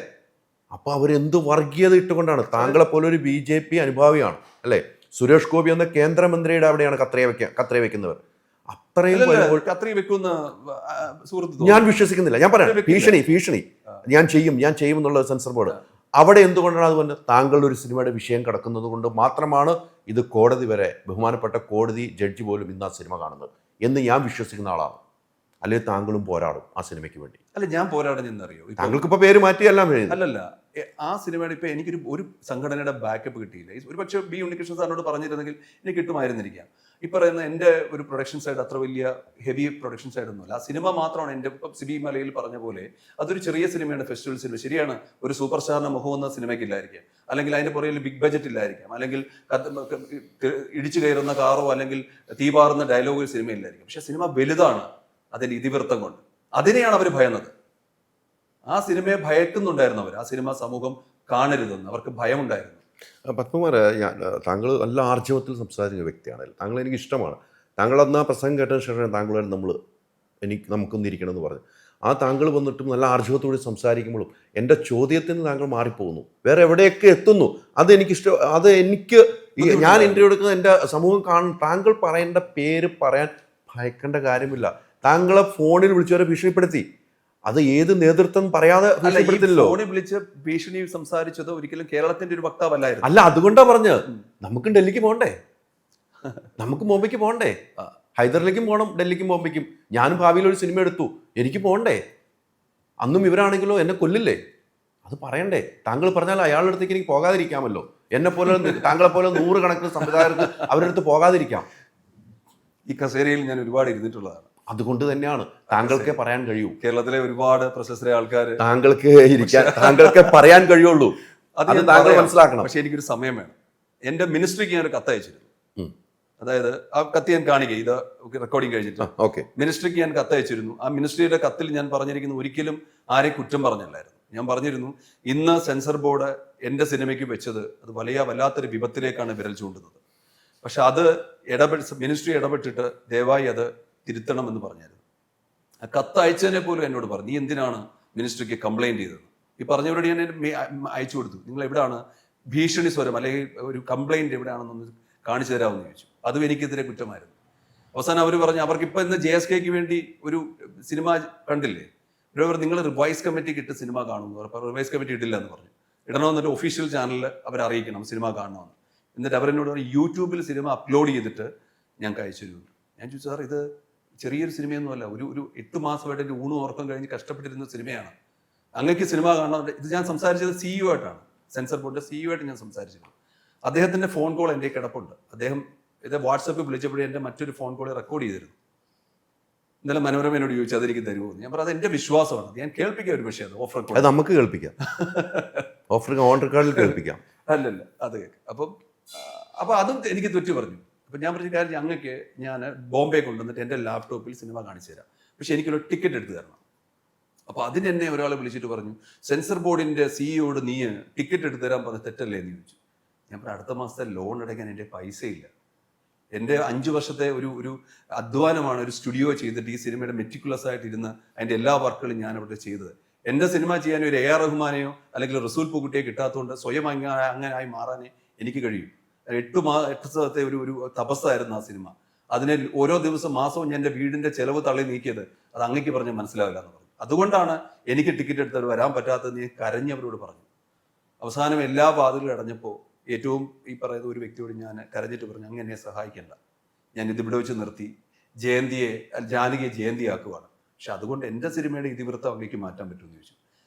അപ്പൊ അവരെന്ത് വർഗീയത ഇട്ടുകൊണ്ടാണ്? താങ്കളെ പോലെ ഒരു BJP അനുഭാവിയാണ് അല്ലേ? സുരേഷ് ഗോപി എന്ന കേന്ദ്രമന്ത്രിയുടെ അവിടെയാണ് കത്രയെ വെക്കുന്നവർ. അത്രയും വരുമ്പോൾ അത്രയും വെക്കുന്ന സുഹൃത്ത് ഞാൻ വിശ്വസിക്കുന്നില്ല. ഞാൻ പറയാം, ഭീഷണി ഞാൻ ചെയ്യും എന്നുള്ള സെൻസർ ബോർഡ് അവിടെ എന്തുകൊണ്ടാണ് അതുകൊണ്ട് താങ്കളുടെ ഒരു സിനിമയുടെ വിഷയം കിടക്കുന്നത് കൊണ്ട് മാത്രമാണ് ഇത് കോടതി വരെ, ബഹുമാനപ്പെട്ട കോടതി ജഡ്ജി പോലും ഇന്ന് ആ സിനിമ കാണുന്നത് എന്ന് ഞാൻ വിശ്വസിക്കുന്ന ആളാണ്. അല്ലെങ്കിൽ താങ്കളും പോരാടും ആ സിനിമയ്ക്ക് വേണ്ടി. അല്ല, ഞാൻ പോരാടുന്നറിയോ, താങ്കൾക്ക് ഇപ്പൊ പേര് മാറ്റിയെല്ലാം അല്ലല്ല, ആ സിനിമയുടെ ഇപ്പൊ എനിക്കൊരു ഒരു സംഘടനയുടെ ബാക്കപ്പ് കിട്ടിയില്ല. ഒരു പക്ഷേ ബി ഉണ്ണികൃഷ്ണൻ സാറിനോട് പറഞ്ഞിരുന്നെങ്കിൽ എനിക്ക് കിട്ടുമായിരുന്നിരിക്കാം. ഈ പറയുന്ന എൻ്റെ ഒരു പ്രൊഡക്ഷൻ സൈഡ് അത്ര വലിയ ഹെവി പ്രൊഡക്ഷൻ സൈഡ് ഒന്നുമല്ല. ആ സിനിമ മാത്രമാണ് എൻ്റെ. ഇപ്പം സിബി മലയിൽ പറഞ്ഞ പോലെ അതൊരു ചെറിയ സിനിമയാണ്, ഫെസ്റ്റിവൽ സിനിമ. ശരിയാണ്, ഒരു സൂപ്പർ സ്റ്റാറിന്റെ മുഖം എന്ന സിനിമയ്ക്കില്ലായിരിക്കാം, അല്ലെങ്കിൽ അതിന്റെ പുറകിൽ ബിഗ് ബഡ്ജറ്റ് ഇല്ലായിരിക്കാം, അല്ലെങ്കിൽ ഇടിച്ചു കയറുന്ന കാറോ അല്ലെങ്കിൽ തീപാറുന്ന ഡയലോഗോ സിനിമയില്ലായിരിക്കും. പക്ഷെ സിനിമ വലുതാണ് അതിന്റെ ഇതിവൃത്തം കൊണ്ട്. അതിനെയാണ് അവർ ഭയന്നത്. ആ സിനിമയെ ഭയക്കുന്നുണ്ടായിരുന്നു അവർ. ആ സിനിമ സമൂഹം കാണരുതെന്ന് അവർക്ക് ഭയമുണ്ടായിരുന്നു. പത്മകുമാർ, താങ്കൾ നല്ല ആർജവത്തിൽ സംസാരിക്കുന്ന വ്യക്തിയാണ്. താങ്കൾ എനിക്ക് ഇഷ്ടമാണ്. താങ്കൾ അന്ന് ആ പ്രസംഗം കേട്ടതിന് ശേഷം താങ്കളായിരുന്നു നമുക്കൊന്ന് ഇരിക്കണം എന്ന് പറഞ്ഞു. ആ താങ്കൾ വന്നിട്ടും നല്ല ആർജവത്തോടെ സംസാരിക്കുമ്പോഴും എൻ്റെ ചോദ്യത്തിൽ നിന്ന് താങ്കൾ മാറിപ്പോകുന്നു, വേറെ എവിടെയൊക്കെ എത്തുന്നു. അത് എനിക്ക് ഞാൻ ഇൻ്റർവ്യൂ എടുക്കുന്ന എൻ്റെ സമൂഹം കാണും. താങ്കൾ പറയേണ്ട പേര് പറയാൻ ഭയക്കേണ്ട കാര്യമില്ല. താങ്കളെ ഫോണിൽ വിളിച്ചവരെ ഭീഷണിപ്പെടുത്തി. അത് ഏത് നേതൃത്വം പറയാതെ ഫോണിൽ വിളിച്ച് ഭീഷണി സംസാരിച്ചത് ഒരിക്കലും കേരളത്തിന്റെ ഒരു വക്താവല്ലായിരുന്നു. അല്ല, അതുകൊണ്ടാ പറഞ്ഞത് നമുക്ക് ഡൽഹിക്ക് പോകണ്ടേ, നമുക്ക് മുംബൈക്ക് പോകണ്ടേ, ഹൈദറിലേക്കും പോകണം, ഡൽഹിക്കും മുംബൈക്കും. ഞാനും ഭാവിയിൽ ഒരു സിനിമ എടുത്തു, എനിക്ക് പോകണ്ടേ. അന്നും ഇവരാണെങ്കിലോ എന്നെ കൊല്ലില്ലേ, അത് പറയണ്ടേ. താങ്കൾ പറഞ്ഞാൽ അയാളുടെ അടുത്തേക്ക് എനിക്ക് പോകാതിരിക്കാമല്ലോ. എന്നെ പോലെ താങ്കളെ പോലെ 100 കണക്കിന് സംവിധായകർക്ക് അവരുടെ അടുത്ത് പോകാതിരിക്കാം. ഈ കസേരയിൽ ഞാൻ ഒരുപാട് ഇരുന്നിട്ടുള്ളതാണ്. അതുകൊണ്ട് തന്നെയാണ് താങ്കൾക്കേ പറയാൻ കഴിയൂ. കേരളത്തിലെ ഒരുപാട് പ്രശസ്തരായ ആൾക്കാർ താങ്കൾക്ക് പറയാൻ കഴിയുള്ളൂ. അത് താങ്കൾ മനസ്സിലാക്കണം. പക്ഷെ എനിക്കൊരു സമയം വേണം. എന്റെ മിനിസ്ട്രിക്ക് ഞാൻ ഒരു കത്ത് അയച്ചിരുന്നു. അതായത് ആ കത്ത് ഞാൻ കാണിക്കുക, ഇത് റെക്കോർഡിങ് കഴിഞ്ഞിട്ട് മിനിസ്ട്രിക്ക് ഞാൻ കത്ത് അയച്ചിരുന്നു. ആ മിനിസ്ട്രിയുടെ കത്തിൽ ഞാൻ പറഞ്ഞിരിക്കുന്നു, ഒരിക്കലും ആരെയും കുറ്റം പറഞ്ഞല്ലായിരുന്നു. ഞാൻ പറഞ്ഞിരുന്നു, ഇന്ന് സെൻസർ ബോർഡ് എൻ്റെ സിനിമയ്ക്ക് വെച്ചത് അത് വല്ലാത്തൊരു വിപത്തിലേക്കാണ് വിരൽ ചൂണ്ടുന്നത്. പക്ഷെ അത് മിനിസ്ട്രി ഇടപെട്ടിട്ട് ദയവായി അത് തിരുത്തണമെന്ന് പറഞ്ഞായിരുന്നു. ആ കത്ത് അയച്ചതിനെ പോലും എന്നോട് പറഞ്ഞു, നീ എന്തിനാണ് മിനിസ്ട്രിക്ക് കംപ്ലൈൻറ്റ് ചെയ്തത്? ഈ പറഞ്ഞവരോട് ഞാൻ അയച്ചു കൊടുത്തു, നിങ്ങൾ എവിടെയാണ് ഭീഷണി സ്വരം അല്ലെങ്കിൽ ഒരു കംപ്ലൈൻറ്റ് എവിടെയാണെന്നൊന്ന് കാണിച്ചു തരാമെന്ന് ചോദിച്ചു. അതും എനിക്കെതിരെ കുറ്റമായിരുന്നു. അവസാനം അവർ പറഞ്ഞു, അവർക്കിപ്പോൾ ഇന്ന് JSKക്ക് വേണ്ടി ഒരു സിനിമ കണ്ടില്ലേ, നിങ്ങൾ റിവൈസ് കമ്മിറ്റിക്ക് ഇട്ട് സിനിമ കാണുമെന്ന് പറഞ്ഞു. റിവൈസ് കമ്മിറ്റി ഇട്ടില്ല എന്ന് പറഞ്ഞു. ഇടണമെന്നിട്ട് ഒഫീഷ്യൽ ചാനലിൽ അവർ അറിയിക്കണം സിനിമ കാണണമെന്ന്. എന്നിട്ട് അവരെന്നോട് പറഞ്ഞു, യൂട്യൂബിൽ സിനിമ അപ്ലോഡ് ചെയ്തിട്ട് ഞങ്ങൾക്ക് അയച്ചു തരുമോ. ഞാൻ ചോദിച്ചു, സാർ ഇത് ചെറിയൊരു സിനിമയൊന്നുമല്ല, ഒരു 8 മാസമായിട്ട് എൻ്റെ ഊണും ഉറക്കം കഴിഞ്ഞ് കഷ്ടപ്പെട്ടിരുന്ന സിനിമയാണ്, അങ്ങേക്ക് സിനിമ കാണണം. ഇത് ഞാൻ സംസാരിച്ചത് CEO ആയിട്ടാണ്, സെൻസർ ബോർഡിന്റെ CEO ആയിട്ട് ഞാൻ സംസാരിച്ചിരുന്നു. അദ്ദേഹത്തിന്റെ ഫോൺ കോൾ എൻ്റെ കിടപ്പുണ്ട്. അദ്ദേഹം ഇത് വാട്സാപ്പിൽ വിളിച്ചപ്പോഴേ എൻ്റെ മറ്റൊരു ഫോൺ കോൾ റെക്കോർഡ് ചെയ്തിരുന്നു. ഇന്നലെ മനോരമയോട് ചോദിച്ചു, അതെനിക്ക് തരുമോ. ഞാൻ പറഞ്ഞു, അത് എൻ്റെ വിശ്വാസമാണ്, ഞാൻ കേൾപ്പിക്കാം. ഒരു പക്ഷേ അത് ഓഫ് റെക്കോർഡ് നമുക്ക് കേൾപ്പിക്കാം, ഓൺ റെക്കോർഡിൽ കേൾപ്പിക്കാം. അല്ലല്ല, അത് കേൾക്കാം. അപ്പം അതും എനിക്ക് തെറ്റു പറഞ്ഞു. അപ്പം ഞാൻ പറഞ്ഞ കാര്യം, അങ്ങക്ക് ഞാൻ ബോംബെ കൊണ്ടുവന്നിട്ട് എൻ്റെ ലാപ്ടോപ്പിൽ സിനിമ കാണിച്ചു തരാം, പക്ഷെ ടിക്കറ്റ് എടുത്ത് തരണം. അപ്പോൾ അതിനെന്നെ ഒരാളെ വിളിച്ചിട്ട് പറഞ്ഞു, സെൻസർ ബോർഡിൻ്റെ CEOയോട് നീ ടിക്കറ്റ് എടുത്ത് തരാൻ പറഞ്ഞ തെറ്റല്ലേ എന്ന് ചോദിച്ചു. ഞാൻ പറഞ്ഞു, അടുത്ത മാസത്തെ ലോൺ അടയ്ക്കാൻ എൻ്റെ പൈസയില്ല. എൻ്റെ 5 വർഷത്തെ ഒരു അധ്വാനമാണ് ഒരു സ്റ്റുഡിയോ ചെയ്തിട്ട് ഈ സിനിമയുടെ മെറ്റിക്കുലസ് ആയിട്ടിരുന്ന് അതിൻ്റെ എല്ലാ വർക്കുകളും ഞാൻ അവിടെ ചെയ്തത്. എൻ്റെ സിനിമ ചെയ്യാൻ ഒരു AR റഹ്മാനെയോ അല്ലെങ്കിൽ റസൂൽ പൂക്കുട്ടിയോ കിട്ടാത്തതുകൊണ്ട് സ്വയം അങ്ങനായി മാറാനേ എനിക്ക് കഴിയും. 8 ദിവസത്തെ ഒരു തപസ്സായിരുന്നു ആ സിനിമ. അതിനെ ഓരോ മാസവും ഞാൻ എൻ്റെ വീടിൻ്റെ ചെലവ് തള്ളി നീക്കിയത് അത് അങ്ങേക്ക് പറഞ്ഞ് മനസ്സിലാവില്ല എന്ന് പറഞ്ഞു. അതുകൊണ്ടാണ് എനിക്ക് ടിക്കറ്റ് എടുത്തവർ വരാൻ പറ്റാത്തതെന്ന് ഞാൻ കരഞ്ഞവരോട് പറഞ്ഞു. അവസാനം എല്ലാ വാതിലും അടഞ്ഞപ്പോൾ ഏറ്റവും ഈ പറയുന്ന ഒരു വ്യക്തിയോട് ഞാൻ കരഞ്ഞിട്ട് പറഞ്ഞു, അങ്ങ് എന്നെ സഹായിക്കേണ്ട, ഞാൻ ഇതിവിടെ വെച്ച് നിർത്തി ജാനകിയെ ജയന്തിയാക്കുവാണ്. പക്ഷെ അതുകൊണ്ട് എൻ്റെ സിനിമയുടെ ഇതിവൃത്തം അങ്ങേക്ക് മാറ്റാൻ പറ്റുമെന്ന് ചോദിച്ചു.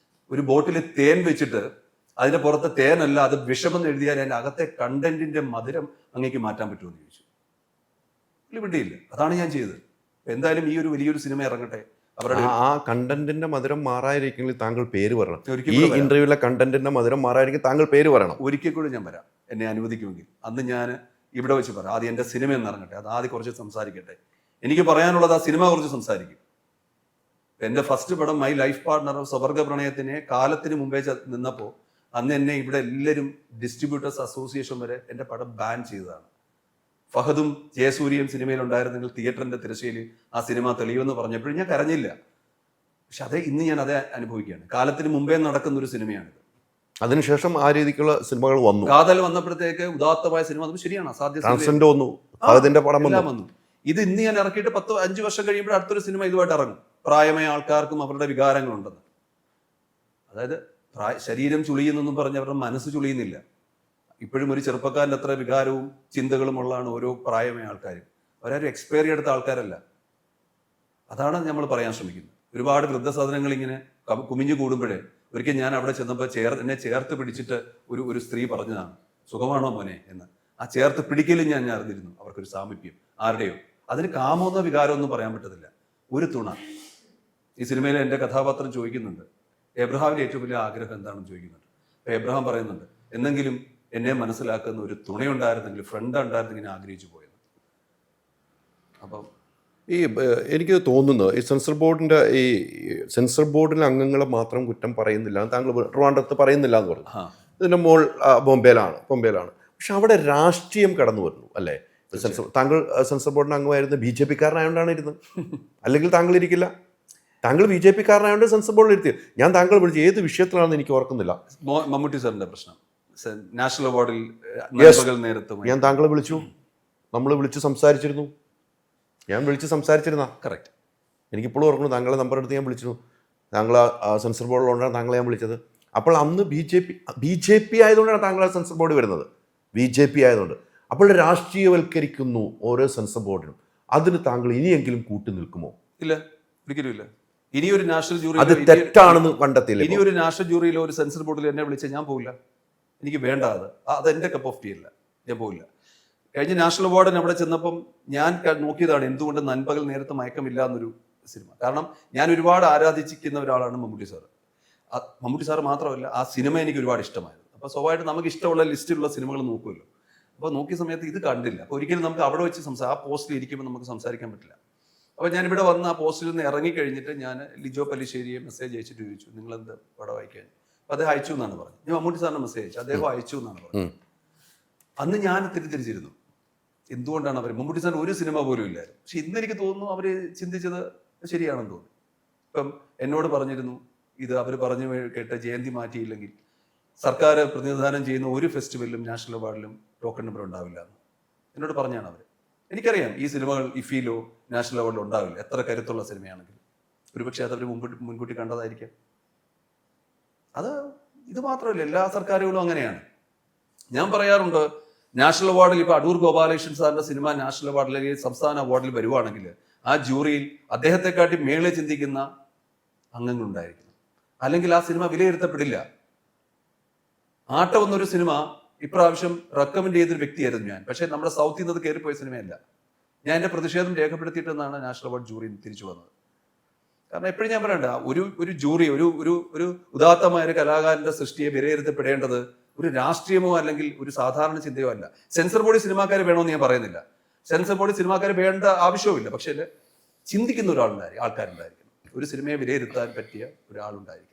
ഒരു ബോട്ടിൽ തേൻ വെച്ചിട്ട് അതിന്റെ പുറത്തെ തേനല്ല അത് വിഷമെന്ന് എഴുതിയാൽ അതിൻ്റെ അകത്തെ കണ്ടന്റിന്റെ മധുരം അങ്ങേക്ക് മാറ്റാൻ പറ്റുമെന്ന് ചോദിച്ചു. വിടിയില്ല. അതാണ് ഞാൻ ചെയ്തത്. എന്തായാലും ഈ ഒരു വലിയൊരു സിനിമ ഇറങ്ങട്ടെ, അവരുടെ ആ കണ്ടന്റിന്റെ മധുരം മാറാതിരിക്കുമെങ്കിൽ താങ്കൾ പേര് പറയണം. ഈ ഇന്റർവ്യൂവിലെ കണ്ടന്റിന്റെ മധുരം മാറാതിരിക്കും താങ്കൾ പേര് പറയണം. ഒരിക്കൽ കൂടി ഞാൻ വരാം, എന്നെ അനുവദിക്കുമെങ്കിൽ. അന്ന് ഞാൻ ഇവിടെ വെച്ച് പറയാം, ആദ്യം എൻ്റെ സിനിമ എന്ന് ഇറങ്ങട്ടെ, അത് ആദ്യം കുറച്ച് സംസാരിക്കട്ടെ. എനിക്ക് പറയാനുള്ളത് ആ സിനിമ കുറിച്ച് സംസാരിക്കും. എൻ്റെ ഫസ്റ്റ് പടം മൈ ലൈഫ് പാർട്ട്ണർ സ്വവർഗ പ്രണയത്തിനെ കാലത്തിന് മുമ്പേ നിന്നപ്പോൾ അന്ന് എന്നെ ഇവിടെ എല്ലാവരും ഡിസ്ട്രിബ്യൂട്ടേഴ്സ് അസോസിയേഷൻ വരെ എൻ്റെ പടം ബാൻ ചെയ്തതാണ്. ഫഹദും ജയസൂര്യയും സിനിമയിലുണ്ടായിരുന്നെങ്കിൽ തിയേറ്ററിന്റെ തിരശ്ശീലയിൽ ആ സിനിമ തെളിയുമെന്ന് പറഞ്ഞപ്പോഴും ഞാൻ കരഞ്ഞില്ല. പക്ഷെ ഇന്ന് ഞാൻ അതേ അനുഭവിക്കുകയാണ്. കാലത്തിന് മുമ്പേ നടക്കുന്ന ഒരു സിനിമയാണിത്. അതിനുശേഷം ആ രീതിക്കുള്ള സിനിമകൾ വന്നു. കാതൽ വന്നപ്പോഴത്തേക്ക് ഉദാത്തമായ സിനിമ വന്നു. ശരിയാണ്, അസാധ്യ ട്രാൻസെൻഡ് വന്നു, അതിന്റെ പടം എല്ലാം വന്നു. വന്നു. ഇത് ഇന്ന് ഞാൻ ഇറക്കിയിട്ട് 5 വർഷം കഴിയുമ്പോൾ അടുത്തൊരു സിനിമ ഇതുമായിട്ട് ഇറങ്ങും. പ്രായമായ ആൾക്കാർക്കും അവരുടെ വികാരങ്ങളുണ്ടെന്ന്. അതായത് ശരീരം ചുളിയുന്നെന്നും പറഞ്ഞ് അവരുടെ മനസ്സ് ചുളിയുന്നില്ല. ഇപ്പോഴും ഒരു ചെറുപ്പക്കാരൻ്റെ അത്ര വികാരവും ചിന്തകളും ഉള്ളതാണ് ഓരോ പ്രായമായ ആൾക്കാരും. അവരാരും എക്സ്പയറി എടുത്ത ആൾക്കാരല്ല. അതാണ് നമ്മൾ പറയാൻ ശ്രമിക്കുന്നത്. ഒരുപാട് വൃദ്ധസദനങ്ങൾ ഇങ്ങനെ കുമിഞ്ഞു കൂടുമ്പോഴേ ഒരിക്കൽ ഞാൻ അവിടെ ചെന്നപ്പോൾ എന്നെ ചേർത്ത് പിടിച്ചിട്ട് ഒരു സ്ത്രീ പറഞ്ഞതാണ്, സുഖമാണോ മോനെ എന്ന്. ആ ചേർത്ത് പിടിക്കലും ഞാൻ അറിഞ്ഞിരുന്നു. അവർക്കൊരു സാമീപ്യം ആരുടെയോ. അതിന് കാമോന്ന വികാരമൊന്നും പറയാൻ പറ്റത്തില്ല. ഒരു തുണ. ഈ സിനിമയിൽ എൻ്റെ കഥാപാത്രം ചോദിക്കുന്നുണ്ട്, എബ്രഹാമിന്റെ ഏറ്റവും വലിയ ആഗ്രഹം എന്താണെന്ന് ചോദിക്കുന്നുണ്ട്. അപ്പൊ എബ്രഹാം പറയുന്നുണ്ട്, എന്നെങ്കിലും എന്നെ മനസ്സിലാക്കുന്ന ഒരു തുണയുണ്ടായിരുന്നെങ്കിൽ, ഫ്രണ്ട് ഉണ്ടായിരുന്നെങ്കിൽ ആഗ്രഹിച്ചു പോയത്. അപ്പം ഈ എനിക്ക് തോന്നുന്നു ഈ സെൻസർ ബോർഡിലെ അംഗങ്ങളെ മാത്രം കുറ്റം പറയുന്നില്ല, താങ്കൾ ട്രിവാൻഡ്രത്ത് പറയുന്നില്ല എന്ന് പറഞ്ഞു. ഇതിന്റെ മോൾ ബോംബെയിലാണ്. പക്ഷെ അവിടെ രാഷ്ട്രീയം കടന്നു വരുന്നു അല്ലേ? താങ്കൾ സെൻസർ ബോർഡിന്റെ അംഗമായിരുന്ന BJP കാരനായോണ്ടാണ് ഇരുന്നത്, അല്ലെങ്കിൽ താങ്കൾ ഇരിക്കില്ല. താങ്കൾ BJP കാരനായോണ്ട് സെൻസർ ബോർഡിൽ ഇരുത്തി. ഞാൻ താങ്കൾ വിളിച്ച് ഏത് വിഷയത്തിലാണെന്ന് എനിക്ക് ഓർക്കുന്നില്ല. മമ്മൂട്ടി സാറിന്റെ പ്രശ്നം നാഷണൽ അവാർഡിൽ നേരത്തെ ഞാൻ താങ്കളെ വിളിച്ചു, നമ്മൾ വിളിച്ച് സംസാരിച്ചിരുന്നു. കറക്റ്റ്. എനിക്കിപ്പോഴും ഓർക്കുന്നു, താങ്കളെ നമ്പർ എടുത്ത് ഞാൻ വിളിച്ചു. താങ്കൾ ആ സെൻസർ ബോർഡിലുകൊണ്ടാണ് താങ്കളെ ഞാൻ വിളിച്ചത്. അപ്പോൾ അന്ന് BJP ആയതുകൊണ്ടാണ് താങ്കൾ ആ സെൻസർ ബോർഡ് വരുന്നത്. BJP ആയതുകൊണ്ട്. അപ്പോൾ രാഷ്ട്രീയവൽക്കരിക്കുന്നു ഓരോ സെൻസർ ബോർഡിനും. അതിന് താങ്കൾ ഇനിയെങ്കിലും കൂട്ടു നിൽക്കുമോ? ഇല്ല, ഒരിക്കലും ഇല്ല. ഇനിയൊരു നാഷണൽ ജൂറി അത് തെറ്റാണെന്ന് കണ്ടെത്തിയില്ല. ഇനി ഒരു നാഷണൽ ജൂറിയിലോ ഒരു സെൻസർ ബോർഡിൽ എന്നെ വിളിച്ചാൽ ഞാൻ പോകില്ല. എനിക്ക് വേണ്ട. അത് എൻ്റെ കപ്പ് ഓഫ് ടീ അല്ല, ഞാൻ പോകില്ല. കഴിഞ്ഞ നാഷണൽ അവാർഡിന് അവിടെ ചെന്നപ്പം ഞാൻ നോക്കിയതാണ് എന്തുകൊണ്ട് നൻപകൽ നേരത്തെ മയക്കമില്ല എന്നൊരു സിനിമ. കാരണം ഞാൻ ഒരുപാട് ആരാധിച്ചിരിക്കുന്ന ഒരാളാണ് മമ്മൂട്ടി സാറ്. മമ്മൂട്ടി സാറ് മാത്രമല്ല, ആ സിനിമ എനിക്ക് ഒരുപാട് ഇഷ്ടമായിരുന്നു. അപ്പോൾ സ്വാഭാവികമായിട്ട് നമുക്ക് ഇഷ്ടമുള്ള ലിസ്റ്റിലുള്ള സിനിമകൾ നോക്കുമല്ലോ. അപ്പോൾ നോക്കിയ സമയത്ത് ഇത് കണ്ടില്ല. അപ്പോൾ ഒരിക്കലും നമുക്ക് അവിടെ വെച്ച് ആ പോസ്റ്റിൽ ഇരിക്കുമ്പോൾ നമുക്ക് സംസാരിക്കാൻ പറ്റില്ല. അപ്പോൾ ഞാനിവിടെ വന്ന് ആ പോസ്റ്റിൽ നിന്ന് ഇറങ്ങിക്കഴിഞ്ഞിട്ട് ഞാൻ ലിജോ പല്ലിശ്ശേരിയെ മെസ്സേജ് അയച്ചിട്ട് ചോദിച്ചു, നിങ്ങളെന്ത് പടം അയക്കാൻ? അപ്പോൾ അദ്ദേഹം അയച്ചു എന്നാണ് പറഞ്ഞത്. ഞാൻ മമ്മൂട്ടി സാറിന് മെസ്സേജ് അയച്ചു, അദ്ദേഹം അയച്ചു എന്നാണ് പറഞ്ഞത്. അന്ന് ഞാൻ തിരിച്ചിരുന്നു, എന്തുകൊണ്ടാണ് അവർ, മമ്മൂട്ടി സാറിന് ഒരു സിനിമ പോലും ഇല്ലായിരുന്നു. പക്ഷെ ഇന്ന് എനിക്ക് തോന്നുന്നു അവർ ചിന്തിച്ചത് ശരിയാണെന്ന് തോന്നുന്നു. ഇപ്പം എന്നോട് പറഞ്ഞിരുന്നു, ഇത് അവർ പറഞ്ഞു കേട്ട ജയന്തി മാറ്റിയില്ലെങ്കിൽ സർക്കാർ പ്രതിനിധാനം ചെയ്യുന്ന ഒരു ഫെസ്റ്റിവലിലും നാഷണൽ അവാർഡിലും ടോക്കൺ നമ്പർ ഉണ്ടാവില്ല എന്ന് എന്നോട് പറഞ്ഞാണ് അവർ. എനിക്കറിയാം ഈ സിനിമകൾ ഇഫിയിലോ നാഷണൽ അവാർഡിലോ ഉണ്ടാവില്ല, എത്ര കരുത്തുള്ള സിനിമയാണെങ്കിലും. ഒരുപക്ഷെ അതവർ മുൻകൂട്ടി കണ്ടതായിരിക്കാം. ഇത് മാത്രമല്ല, എല്ലാ സർക്കാരുകളും അങ്ങനെയാണ്. ഞാൻ പറയാറുണ്ട്, നാഷണൽ അവാർഡിൽ ഇപ്പോൾ അടൂർ ഗോപാലകൃഷ്ണൻ സാറിന്റെ സിനിമ നാഷണൽ അവാർഡിൽ അല്ലെങ്കിൽ സംസ്ഥാന അവാർഡിൽ വരുവാണെങ്കിൽ ആ ജൂറിയിൽ അദ്ദേഹത്തെക്കാട്ടി മേളെ ചിന്തിക്കുന്ന അംഗങ്ങളുണ്ടായിരിക്കണം, അല്ലെങ്കിൽ ആ സിനിമ വിലയിരുത്തപ്പെടില്ല. ആട്ടം എന്നൊരു സിനിമ ഇപ്രാവശ്യം റെക്കമെൻഡ് ചെയ്തൊരു വ്യക്തിയായിരുന്നു ഞാൻ. പക്ഷേ നമ്മുടെ സൗത്തിൽ നിന്ന് കയറിപ്പോയ സിനിമയല്ല. ഞാൻ എൻ്റെ പ്രതിഷേധം രേഖപ്പെടുത്തിയിട്ടെന്നാണ് നാഷണൽ അവാർഡ് ജൂറി തിരിച്ചു വന്നത്. കാരണം എപ്പോഴും ഞാൻ പറയണ്ട, ഒരു ജൂറി ഒരു ഉദാത്തമായ ഒരു കലാകാരന്റെ സൃഷ്ടിയെ വിലയിരുത്തപ്പെടേണ്ടത് ഒരു രാഷ്ട്രീയമോ അല്ലെങ്കിൽ ഒരു സാധാരണ ചിന്തയോ അല്ല. സെൻസർ ബോർഡ് സിനിമാക്കാർ വേണമെന്ന് ഞാൻ പറയുന്നില്ല. സെൻസർ ബോർഡ് സിനിമാക്കാർ വേണ്ട ആവശ്യവുമില്ല. പക്ഷേ ചിന്തിക്കുന്ന ആൾക്കാരുണ്ടായിരിക്കണം. ഒരു സിനിമയെ വിലയിരുത്താൻ പറ്റിയ ഒരാളുണ്ടായിരിക്കണം.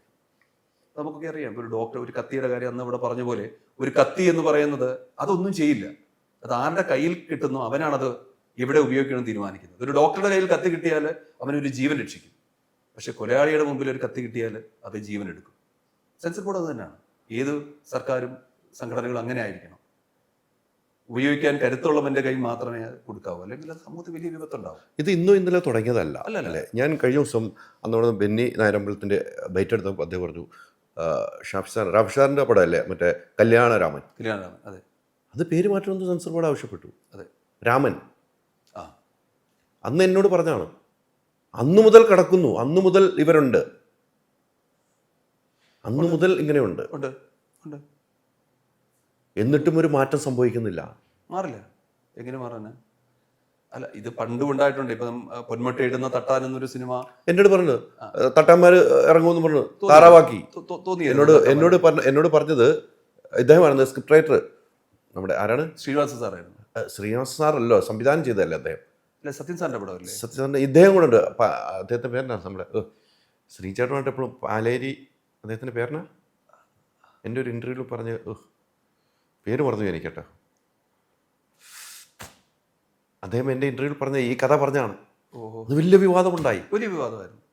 നമുക്കൊക്കെ അറിയാം, ഒരു ഡോക്ടർ ഒരു കത്തിയുടെ കാര്യം അന്ന് ഇവിടെ പറഞ്ഞ പോലെ, ഒരു കത്തി എന്ന് പറയുന്നത് അതൊന്നും ചെയ്യില്ല. അത് ആരുടെ കയ്യിൽ കിട്ടുന്നു അവനാണത് എവിടെ ഉപയോഗിക്കണം തീരുമാനിക്കുന്നത്. ഒരു ഡോക്ടറുടെ കയ്യിൽ കത്തി കിട്ടിയാൽ അവനൊരു ജീവൻ രക്ഷിക്കും. പക്ഷെ കൊലയാളിയുടെ മുമ്പിൽ ഒരു കത്തി കിട്ടിയാൽ അത് ജീവൻ എടുക്കും. സെൻസർ ബോർഡ് അത് തന്നെയാണ്. ഏത് സർക്കാരും സംഘടനകളും അങ്ങനെ ആയിരിക്കണം. ഉപയോഗിക്കാൻ കരുത്തുള്ളവന്റെ കൈ മാത്രമേ കൊടുക്കാവൂ, അല്ലെങ്കിൽ അത് സമൂഹത്തിൽ വലിയ വിപത്തുണ്ടാവും. ഇത് ഇന്നും ഇന്നലെ തുടങ്ങിയതല്ല അല്ലേ? ഞാൻ കഴിഞ്ഞ ദിവസം അന്നോട് ബെന്നി നായരമ്പലത്തിന്റെ ബൈറ്റ് എടുത്തപ്പോൾ അദ്ദേഹം പറഞ്ഞു, റാഫിസാറിന്റെ പടമല്ലേ മറ്റേ കല്യാണരാമൻ, അതെ, അത് പേര് മാറ്റണമെന്ന് സെൻസർ ബോർഡ് ആവശ്യപ്പെട്ടു. അതെ, രാമൻ. അന്ന് എന്നോട് പറഞ്ഞാണ്, അന്നു മുതൽ കടക്കുന്നു, അന്നു മുതൽ ഇവരുണ്ട്, അന്നു മുതൽ ഇങ്ങനെയുണ്ട്. എന്നിട്ടും ഒരു മാറ്റം സംഭവിക്കുന്നില്ല. മാറില്ല. എങ്ങനെ മാറാന്? അല്ല, ഇത് പണ്ടും ഉണ്ടായിട്ടുണ്ട്. ഇപ്പം പൊന്മുട്ട ഇടുന്ന തട്ടാൻ എന്നൊരു സിനിമ എന്നോട് പറഞ്ഞത്, തട്ടാന്മാര് ഇറങ്ങുമെന്ന് പറഞ്ഞു താറാവാക്കി എന്നോട് പറഞ്ഞത് ഇദ്ദേഹമാണ് സ്ക്രിപ്റ്റ് റൈറ്റർ. നമ്മുടെ ആരാണ്? ശ്രീനിവാസ സാറായിരുന്നു. ശ്രീനിവാസ സാറല്ലോ, സംവിധാനം ചെയ്തല്ലേ അദ്ദേഹം. സത്യൻ സാറിന്റെ പടമല്ലേ? സത്യൻ സാറിന്റെ ഇദ്ദേഹം കൂടെ ഉണ്ട്. അദ്ദേഹത്തിന്റെ പേരെന്നാണ് നമ്മുടെ ശ്രീചേട്ടനായിട്ട് എപ്പോഴും പാലേരി, അദ്ദേഹത്തിന്റെ പേരെന്നാ? എൻ്റെ ഒരു ഇന്റർവ്യൂവിൽ പറഞ്ഞ് പേര് പറഞ്ഞു എനിക്കട്ടോ. അദ്ദേഹം എൻ്റെ ഇന്റർവ്യൂവിൽ പറഞ്ഞ ഈ കഥ പറഞ്ഞാണ്. അത് വലിയ വിവാദമുണ്ടായി. വലിയ വിവാദമായിരുന്നു.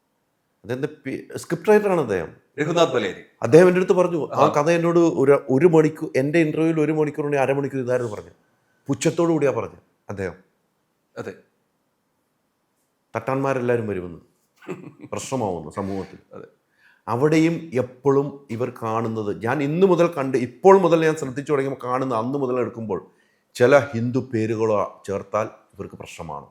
അദ്ദേഹത്തിന്റെ സ്ക്രിപ്റ്റ് റൈറ്ററാണ് അദ്ദേഹം. രഘുനാഥ് ബലേരി. അദ്ദേഹം എൻ്റെ അടുത്ത് പറഞ്ഞു ആ കഥ എന്നോട് ഒരു മണിക്കൂർ, എൻ്റെ ഇന്റർവ്യൂവിൽ 1 മണിക്കൂറിന് 1/2 മണിക്കൂർ ഇതായിരുന്നു പറഞ്ഞു. പുച്ഛത്തോടു കൂടിയാ പറഞ്ഞു അദ്ദേഹം. അതെ, തട്ടാന്മാരെല്ലാവരും വരുമെന്ന്, പ്രശ്നമാവുന്നു സമൂഹത്തിൽ. അതെ. അവിടെയും എപ്പോഴും ഇവർ കാണുന്നത്, ഞാൻ ഇന്ന് മുതൽ ഇപ്പോൾ മുതൽ ഞാൻ ശ്രദ്ധിച്ചു തുടങ്ങിയപ്പോൾ കാണുന്ന അന്ന് മുതൽ എടുക്കുമ്പോൾ ചില ഹിന്ദു പേരുകളോ ചേർത്താൽ ഇവർക്ക് പ്രശ്നമാണ്.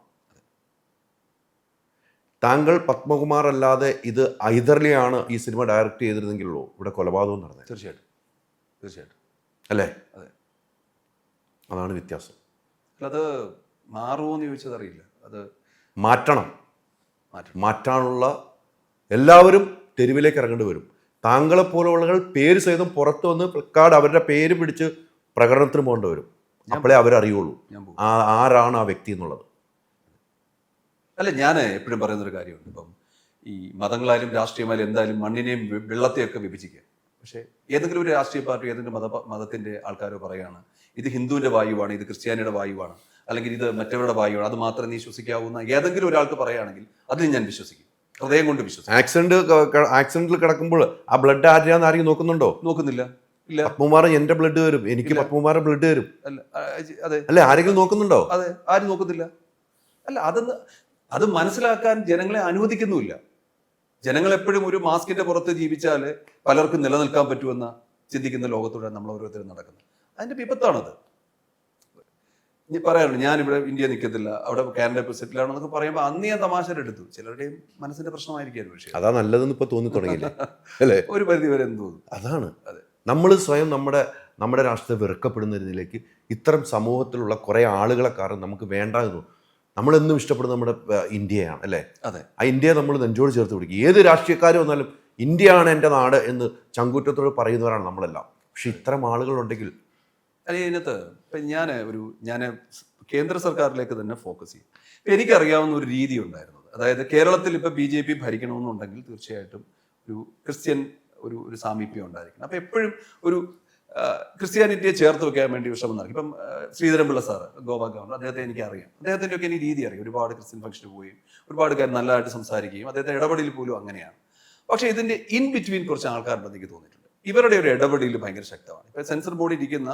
താങ്കൾ പത്മകുമാർ അല്ലാതെ ഇത് ഐദർലിയാണ് ഈ സിനിമ ഡയറക്റ്റ് ചെയ്തിരുന്നെങ്കിലുള്ളൂ ഇവിടെ കൊലപാതകം നടന്നത്. തീർച്ചയായിട്ടും അല്ലേ? അതെ, അതാണ് വ്യത്യാസം. അത് മാറുമോ എന്ന് ചോദിച്ചത് അറിയില്ല. അത് മാറ്റാനുള്ള എല്ലാവരും തെരുവിലേക്ക് ഇറങ്ങേണ്ടി വരും. താങ്കളെപ്പോലുള്ളവർ പേര് സഹിതം പുറത്തു വന്ന് പ്ലക്കാർഡ് അവരുടെ പേര് പിടിച്ച് പ്രകടനത്തിന് പോകേണ്ടി വരും. അപ്പോഴേ അവരറിയുള്ളൂ ആരാണ് ആ വ്യക്തി എന്നുള്ളത്. അല്ല, ഞാൻ എപ്പോഴും പറയുന്നൊരു കാര്യമുണ്ട്. ഇപ്പം ഈ മതങ്ങളായാലും രാഷ്ട്രീയമായാലും എന്തായാലും മണ്ണിനെയും വെള്ളത്തെയൊക്കെ വിഭജിക്കുക. പക്ഷേ ഏതെങ്കിലും ഒരു രാഷ്ട്രീയ പാർട്ടി ഏതെങ്കിലും മതത്തിന്റെ ആൾക്കാരോ പറയുകയാണ് ഇത് ഹിന്ദുവിന്റെ വായുവാണ്, ഇത് ക്രിസ്ത്യാനിയുടെ വായുവാണ്, അല്ലെങ്കിൽ ഇത് മറ്റവരുടെ വായുവാണ്, അത് മാത്രം നീ ശ്വസിക്കാവുന്ന ഏതെങ്കിലും ഒരാൾക്ക് പറയുകയാണെങ്കിൽ അതിൽ ഞാൻ വിശ്വസിക്കും, ഹൃദയം കൊണ്ട് വിശ്വസിക്കും. ആക്സിഡന്റിൽ കിടക്കുമ്പോൾ ആ ബ്ലഡ് ആരെയാന്ന് ആരെങ്കിലും നോക്കുന്നുണ്ടോ? നോക്കുന്നില്ല. ഇല്ല. പത്മകുമാരൻ എന്റെ ബ്ലഡ് വരും, എനിക്ക് പത്മകുമാരൻ ബ്ലഡ് വരും. അതെ, അല്ലെ? ആരെങ്കിലും നോക്കുന്നുണ്ടോ? അതെ, ആരും നോക്കുന്നില്ല. അല്ല, അത് മനസ്സിലാക്കാൻ ജനങ്ങളെ അനുവദിക്കുന്നുമില്ല. ജനങ്ങൾ എപ്പോഴും ഒരു മാസ്കിന്റെ പുറത്ത് ജീവിച്ചാൽ പലർക്കും നിലനിൽക്കാൻ പറ്റുമെന്ന് ചിന്തിക്കുന്ന ലോകത്തോടെ നമ്മൾ ഓരോരുത്തരും നടക്കുന്നത്. അതിന്റെ വിപത്താണത്. പറയാറുണ്ട് ഞാനിവിടെ ഇന്ത്യ നിൽക്കത്തില്ല, അവിടെ കാനഡ സെറ്റിലാണെന്നൊക്കെ പറയുമ്പോൾ അന്ന് ഞാൻ തമാശരെടുത്തു. ചിലരുടെയും മനസ്സിന്റെ പ്രശ്നമായിരിക്കും പക്ഷേ അതാ നല്ലതെന്ന് ഇപ്പൊ തോന്നി തുടങ്ങിയില്ലേ? അല്ലേ? ഒരു പരിധി വരെ എന്ത് തോന്നുന്നു. അതാണ്. നമ്മൾ സ്വയം നമ്മുടെ രാഷ്ട്രീയത്തെ വെറുക്കപ്പെടുന്നതിലേക്ക് ഇത്തരം സമൂഹത്തിലുള്ള കുറെ ആളുകളെ കാരണം നമുക്ക് വേണ്ട എന്ന് തോന്നും. നമ്മളെന്നും ഇഷ്ടപ്പെടുന്ന നമ്മുടെ ഇന്ത്യയാണ്, അല്ലേ? അതെ. ആ ഇന്ത്യയെ നമ്മൾ നെഞ്ചോട് ചേർത്ത് പിടിക്കും. ഏത് രാഷ്ട്രീയക്കാരും വന്നാലും ഇന്ത്യയാണ് എൻ്റെ നാട് എന്ന് ചങ്കൂറ്റത്തോട് പറയുന്നവരാണ് നമ്മളെല്ലാം. പക്ഷെ ഇത്തരം ആളുകളുണ്ടെങ്കിൽ അല്ല, ഇതിനകത്ത് ഇപ്പം ഞാൻ കേന്ദ്ര സർക്കാരിലേക്ക് തന്നെ ഫോക്കസ് ചെയ്യും. എനിക്കറിയാവുന്ന ഒരു രീതി ഉണ്ടായിരുന്നത്, അതായത് കേരളത്തിൽ ഇപ്പം BJP ഭരിക്കണമെന്നുണ്ടെങ്കിൽ തീർച്ചയായിട്ടും ഒരു ക്രിസ്ത്യൻ ഒരു സാമീപ്യം ഉണ്ടായിരിക്കണം. അപ്പം എപ്പോഴും ഒരു ക്രിസ്ത്യാനിറ്റിയെ ചേർത്ത് വെക്കാൻ വേണ്ടി ശ്രമം നടക്കും. ഇപ്പം ശ്രീധരൻപിള്ള സാറ് ഗോവ ഗവർണർ, അദ്ദേഹത്തെ എനിക്കറിയാം. അദ്ദേഹത്തിൻ്റെ ഒക്കെ എനിക്ക് രീതി അറിയാം. ഒരുപാട് ക്രിസ്ത്യൻ ഫംഗ്ഷന് പോവുകയും ഒരുപാട് കാര്യം നല്ലതായിട്ട് സംസാരിക്കുകയും അദ്ദേഹത്തെ ഇടപെടൽ പോലും അങ്ങനെയാണ്. പക്ഷേ ഇതിൻ്റെ ഇൻ ബിറ്റ്വീൻ കുറച്ച് ആൾക്കാരുണ്ടെന്ന് എനിക്ക് തോന്നിയിട്ടുണ്ട്. ഇവരുടെ ഒരു ഇടപെടൽ ഭയങ്കര ശക്തമാണ്. ഇപ്പം സെൻസർ ബോർഡിൽ ഇരിക്കുന്ന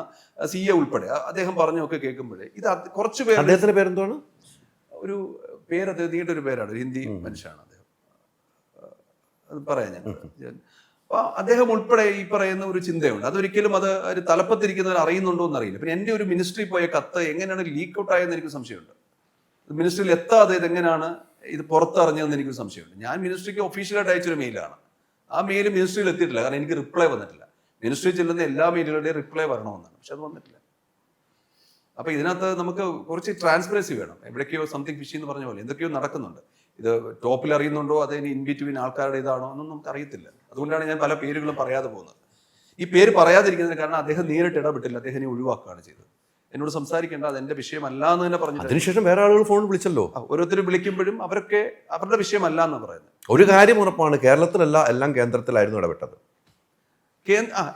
CA ഉൾപ്പെടെ അദ്ദേഹം പറഞ്ഞൊക്കെ കേൾക്കുമ്പോഴേ ഇത് കുറച്ച് പേര്, അദ്ദേഹത്തിന്റെ പേരെന്താണ്? ഒരു പേര് അദ്ദേഹം നീണ്ടൊരു പേരാണ്, ഒരു ഹിന്ദി മനുഷ്യനാണ് അദ്ദേഹം. അത് പറയാം ഞാൻ. അപ്പോൾ അദ്ദേഹം ഉൾപ്പെടെ ഈ പറയുന്ന ഒരു ചിന്തയുണ്ട്. അതൊരിക്കലും അത് ഒരു തലപ്പത്തിരിക്കുന്നവർ അറിയുന്നുണ്ടോ എന്നറിയില്ല. പിന്നെ എൻ്റെ ഒരു മിനിസ്ട്രി പോയ കത്ത് എങ്ങനെയാണ് ലീക്ക് ഔട്ട് ആയെന്ന് എനിക്ക് സംശയമുണ്ട്. മിനിസ്ട്രിയിൽ എത്താതെ ഇതെങ്ങനെയാണ് ഇത് പുറത്തറിഞ്ഞതെന്ന് എനിക്ക് സംശയമുണ്ട്. ഞാൻ മിനിസ്ട്രിക്ക് ഒഫീഷ്യലായിട്ട് അയച്ചൊരു മെയിലാണ്. ആ മെയിൽ മിനിസ്ട്രിയിൽ എത്തിയിട്ടില്ല, കാരണം എനിക്ക് റിപ്ലൈ വന്നിട്ടില്ല. മിനിസ്ട്രി ചെല്ലുന്ന എല്ലാ മെയിലുകളുടെയും റിപ്ലൈ വരണമെന്നാണ്, പക്ഷെ അത് വന്നിട്ടില്ല. അപ്പൊ ഇതിനകത്ത് നമുക്ക് കുറച്ച് ട്രാൻസ്പെറൻസി വേണം. എവിടേക്കോ സംതിങ് ഫിഷി എന്ന് പറഞ്ഞ പോലെ എന്തൊക്കെയോ നടക്കുന്നുണ്ട്. ഇത് ടോപ്പിൽ അറിയുന്നുണ്ടോ, അത് ഇനി ഇൻ ബിറ്റ്വീൻ ആൾക്കാരുടെ ഇതാണോ എന്നൊന്നും നമുക്ക് അറിയത്തില്ല. അതുകൊണ്ടാണ് ഞാൻ പല പേരുകളും പറയാതെ പോകുന്നത്. ഈ പേര് പറയാതിരിക്കുന്നതിന് കാരണം അദ്ദേഹം നേരിട്ട് ഇടപെട്ടില്ല, അദ്ദേഹം ഒഴിവാക്കുകയാണ് ചെയ്തത്. എന്നോട് സംസാരിക്കേണ്ട, അത് എന്റെ വിഷയമല്ല എന്ന് തന്നെ പറഞ്ഞു. അതിനുശേഷം വേറെ ആളുകൾ ഫോൺ വിളിച്ചല്ലോ. ഓരോരുത്തരും വിളിക്കുമ്പോഴും അവരൊക്കെ അവരുടെ വിഷയമല്ല എന്ന് പറയുന്നത്. ഒരു കാര്യം ഉറപ്പാണ്, കേരളത്തിലല്ല, എല്ലാം കേന്ദ്രത്തിലായിരുന്നു ഇടപെട്ടത്.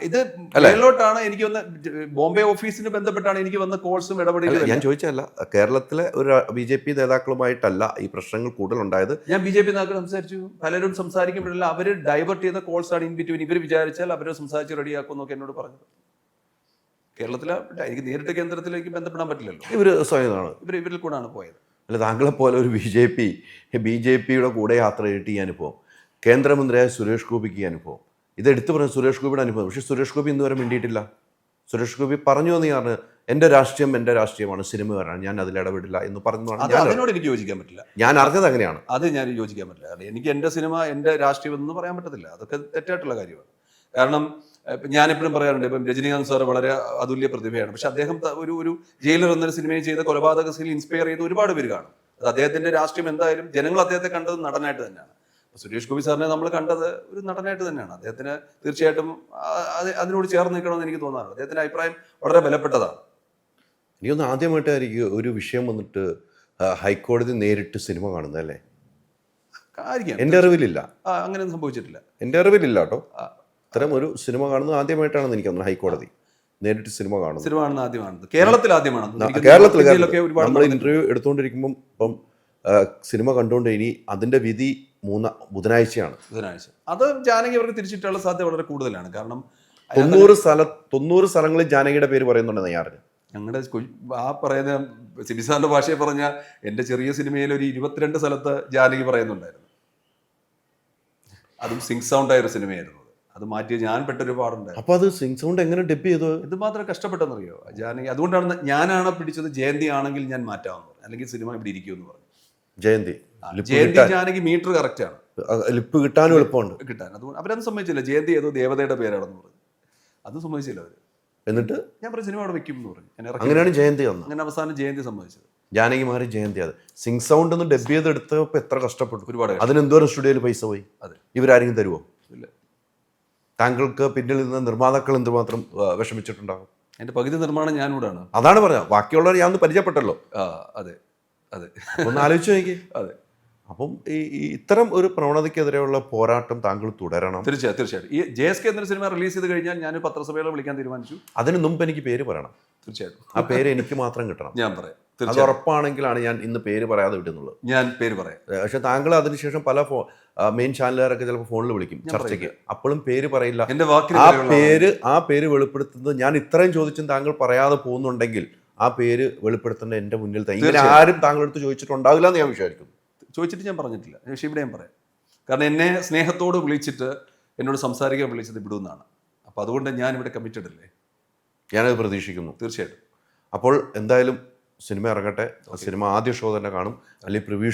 ഇത് മേലോട്ടാണ് എനിക്ക് വന്ന ബോംബെ ഓഫീസിന് ബന്ധപ്പെട്ടാണ് എനിക്ക് വന്ന കോഴ്സും ഇടപെടലും. ഞാൻ ചോദിച്ചല്ല, കേരളത്തിലെ ഒരു BJP നേതാക്കളുമായിട്ടല്ല ഈ പ്രശ്നങ്ങൾ കൂടുതലുണ്ടായത്. ഞാൻ BJP നേതാക്കൾ സംസാരിച്ചു, പലരും സംസാരിക്കുമ്പോഴല്ല അവർ ഡൈവേർട്ട് ചെയ്ത കോൾസ് ആണ് ഇൻ ബിറ്റ്വീൻ. ഇവർ വിചാരിച്ചാൽ അവരെ സംസാരിച്ച് റെഡിയാക്കും എന്നൊക്കെ എന്നോട് പറഞ്ഞത്. കേരളത്തിലെ എനിക്ക് നേരിട്ട് കേന്ദ്രത്തിലേക്ക് ബന്ധപ്പെടാൻ പറ്റില്ലല്ലോ. ഇവർ സ്വയമാണ്, ഇവരിൽ കൂടാണ് പോയത്. അല്ല, താങ്കളെ പോലെ ഒരു BJPയുടെ കൂടെ യാത്ര ചെയ്തിട്ട് ഈ അനുഭവം, കേന്ദ്രമന്ത്രിയായ സുരേഷ് ഗോപിക്ക് ഈ അനുഭവം, ഇത് എടുത്തു പറഞ്ഞ സുരേഷ് ഗോപിയുടെ അനുഭവം. പക്ഷെ സുരേഷ് ഗോപി ഇന്ന് വരെ മിണ്ടിയിട്ടില്ല. സുരേഷ് ഗോപി പറഞ്ഞു എന്ന് പറഞ്ഞ് എൻ്റെ രാഷ്ട്രീയമാണ്, സിനിമകാരാണ്, ഞാൻ അതിൽ ഇടപെടില്ല എന്ന് പറഞ്ഞു. അതിനോട് എനിക്ക് യോജിക്കാൻ പറ്റില്ല. ഞാൻ അറിഞ്ഞത് അങ്ങനെയാണ്. അത് ഞാൻ യോജിക്കാൻ പറ്റില്ല. കാരണം എനിക്ക് എൻ്റെ സിനിമ എൻ്റെ രാഷ്ട്രീയം എന്ന് പറയാൻ പറ്റത്തില്ല. അതൊക്കെ തെറ്റായിട്ടുള്ള കാര്യമാണ്. കാരണം ഞാനെപ്പോഴും പറയാറുണ്ട്, ഇപ്പം രജനീകാന്ത് സാർ വളരെ അതുല്യ പ്രതിഭയാണ്. പക്ഷെ അദ്ദേഹം ഒരു ജയിലർ എന്നൊരു സിനിമയിൽ ചെയ്ത കൊലപാതക സീനിൽ ഇൻസ്പയർ ചെയ്ത ഒരുപാട് പേര് കാണും. അത് അദ്ദേഹത്തിന്റെ രാഷ്ട്രീയം എന്തായാലും ജനങ്ങൾ അദ്ദേഹത്തെ കണ്ടത് നടനായിട്ട് തന്നെയാണ്. സുരേഷ് ഗോപി സാറിനെ നമ്മൾ കണ്ടത് ഒരു നടനായിട്ട് തന്നെയാണ്. അദ്ദേഹത്തിന് തീർച്ചയായിട്ടും അതിനോട് ചേർന്ന് നിൽക്കണമെന്ന് എനിക്ക് തോന്നാറുണ്ട്. അദ്ദേഹത്തിന്റെ അഭിപ്രായം വളരെ ബലപ്പെട്ടതാണ്. എനിക്കൊന്ന് ആദ്യമായിട്ടായിരിക്കും ഒരു വിഷയം വന്നിട്ട് ഹൈക്കോടതി നേരിട്ട് സിനിമ കാണുന്നത്, അല്ലേ? എൻ്റെ അറിവിലില്ല, അങ്ങനെയൊന്നും സംഭവിച്ചിട്ടില്ല. എൻ്റെ അറിവിലില്ല കേട്ടോ. ഇത്തരം ഒരു സിനിമ കാണുന്നത് ആദ്യമായിട്ടാണെന്ന് എനിക്ക് തോന്നുന്നു. ഹൈക്കോടതി നേരിട്ട് സിനിമ കാണുന്നത് ആദ്യമാണ്. കേരളത്തിൽ ആദ്യമാണ്. കേരളത്തിൽ നമ്മൾ ഇന്റർവ്യൂ എടുത്തുകൊണ്ടിരിക്കുമ്പം ഇപ്പം സിനിമ കണ്ടുകൊണ്ട് ഇനി അതിൻ്റെ വിധി ബുധനാഴ്ചയാണ്. ബുധനാഴ്ച അത് ജാനകി അവർക്ക് തിരിച്ചിട്ടുള്ള സാധ്യത വളരെ കൂടുതലാണ്. കാരണം 90 സ്ഥലങ്ങളിൽ ജാനകിയുടെ പേര് പറയുന്നുണ്ടെന്ന് ഞാൻ അറിഞ്ഞു. ഞങ്ങളുടെ ആ പറയുന്ന സിബിസാറിന്റെ ഭാഷയെ പറഞ്ഞാൽ എൻ്റെ ചെറിയ സിനിമയിൽ ഒരു 22 സ്ഥലത്ത് ജാനകി പറയുന്നുണ്ടായിരുന്നു. അതും സിംഗ് സൗണ്ട് ആയ ഒരു സിനിമയായിരുന്നു. അത് മാറ്റി ഞാൻ പെട്ടൊരു പാടുണ്ടായിരുന്നു. അപ്പോൾ അത് സിംഗ് സൗണ്ട് എങ്ങനെ ഡബ് ചെയ്തു? ഇത് മാത്രം കഷ്ടപ്പെട്ടെന്നറിയോ ജാനകി? അതുകൊണ്ടാണ് ഞാനാണ് പിടിച്ചത്. ജയന്തി ആണെങ്കിൽ ഞാൻ മാറ്റാമെന്ന് പറഞ്ഞു, അല്ലെങ്കിൽ സിനിമ ഇവിടെ ഇരിക്കുമെന്ന് പറഞ്ഞു. ജയന്തി ജാനകി മീറ്റർ കറക്റ്റ് ആണ്, ലിപ്പ് കിട്ടാനും എളുപ്പമുണ്ട് കിട്ടാൻ. അതുകൊണ്ട് അവരത് സമ്മതിച്ചില്ല. ജയന്തി ഏതോ ദേവതയുടെ പേരാണെന്ന് പറഞ്ഞു, അത് സമ്മതിച്ചില്ല അവര്. എന്നിട്ട് ഞാൻ പറഞ്ഞു സിനിമ അവിടെ വെക്കും എന്ന് പറഞ്ഞു. അങ്ങനെയാണ് ജയന്തി വന്നത്. അങ്ങനെ അവസാനം ജയന്തി സമ്മതിച്ചത്. ജാനകി മാറി ജയന്തി. അത് സിംഗ് സൗണ്ട് ഒന്ന് ഡബ് ചെയ്തെടുത്തപ്പോൾ എത്ര കഷ്ടപ്പെട്ടു. ഒരുപാട് അതിനെന്തോരം സ്റ്റുഡിയോയിൽ പൈസ പോയി. അതെ, ഇവരാരെങ്കിലും തരുമോ? ഇല്ല. താങ്കൾക്ക് പിന്നിൽ നിന്ന് നിർമ്മാതാക്കൾ എന്തുമാത്രം വിഷമിച്ചിട്ടുണ്ടാകും? എൻ്റെ പകുതി നിർമ്മാണം ഞാനിവിടാണ്. അതാണ് പറഞ്ഞത്. ബാക്കിയുള്ളവർ ഞാൻ ഒന്ന് പരിചയപ്പെട്ടല്ലോ. അതെ അതെ, ഒന്ന് ആലോചിച്ച് നോക്കി. അതെ. അപ്പം ഈ ഇത്തരം ഒരു പ്രവണതയ്ക്കെതിരെയുള്ള പോരാട്ടം താങ്കൾ തുടരണം. തീർച്ചയായിട്ടും. ഈ JSK എന്നൊരു സിനിമ റിലീസ് ചെയ്ത് കഴിഞ്ഞാൽ ഞാൻ പത്രസഭയിൽ വിളിക്കാൻ തീരുമാനിച്ചു. അതിന് മുമ്പ് എനിക്ക് പേര് പറയണം. തീർച്ചയായിട്ടും ആ പേര് എനിക്ക് മാത്രം കിട്ടണം. ഞാൻ പറയാം. അത് ഉറപ്പാണെങ്കിലാണ് ഞാൻ ഇന്ന് പേര് പറയാതെ വിടുന്നുള്ളത്. ഞാൻ പേര് പറയാം. പക്ഷെ താങ്കൾ അതിനുശേഷം പല മെയിൻ ചാനലുകാരൊക്കെ ചിലപ്പോൾ ഫോണിൽ വിളിക്കും ചർച്ചയ്ക്ക്, അപ്പോഴും പേര് പറയില്ല. എന്റെ വാക്കിന് ആ പേര് വെളിപ്പെടുത്തുന്നത് ഞാൻ ഇത്രയും ചോദിച്ചും താങ്കൾ പറയാതെ പോകുന്നുണ്ടെങ്കിൽ ആ പേര് വെളിപ്പെടുത്തേണ്ട എൻ്റെ മുന്നിൽ ഇങ്ങനെ ആരും താങ്കളെടുത്ത് ചോദിച്ചിട്ടുണ്ടാവില്ല എന്ന് ഞാൻ വിചാരിക്കുന്നു. ചോദിച്ചിട്ട് ഞാൻ പറഞ്ഞിട്ടില്ല, പക്ഷേ ഇവിടെ ഞാൻ പറയാം. കാരണം എന്നെ സ്നേഹത്തോട് വിളിച്ചിട്ട് എന്നോട് സംസാരിക്കാൻ വിളിച്ചത് ഇവിടെ നിന്നാണ്. അപ്പോൾ അതുകൊണ്ട് ഞാൻ ഇവിടെ കമ്മിറ്റഡ് അല്ലേ. ഞാനത് പ്രതീക്ഷിക്കുന്നു. തീർച്ചയായിട്ടും. അപ്പോൾ എന്തായാലും സിനിമ ഇറങ്ങട്ടെ. സിനിമ ആദ്യ ഷോ തന്നെ കാണും, അല്ലെങ്കിൽ പ്രിവ്യൂ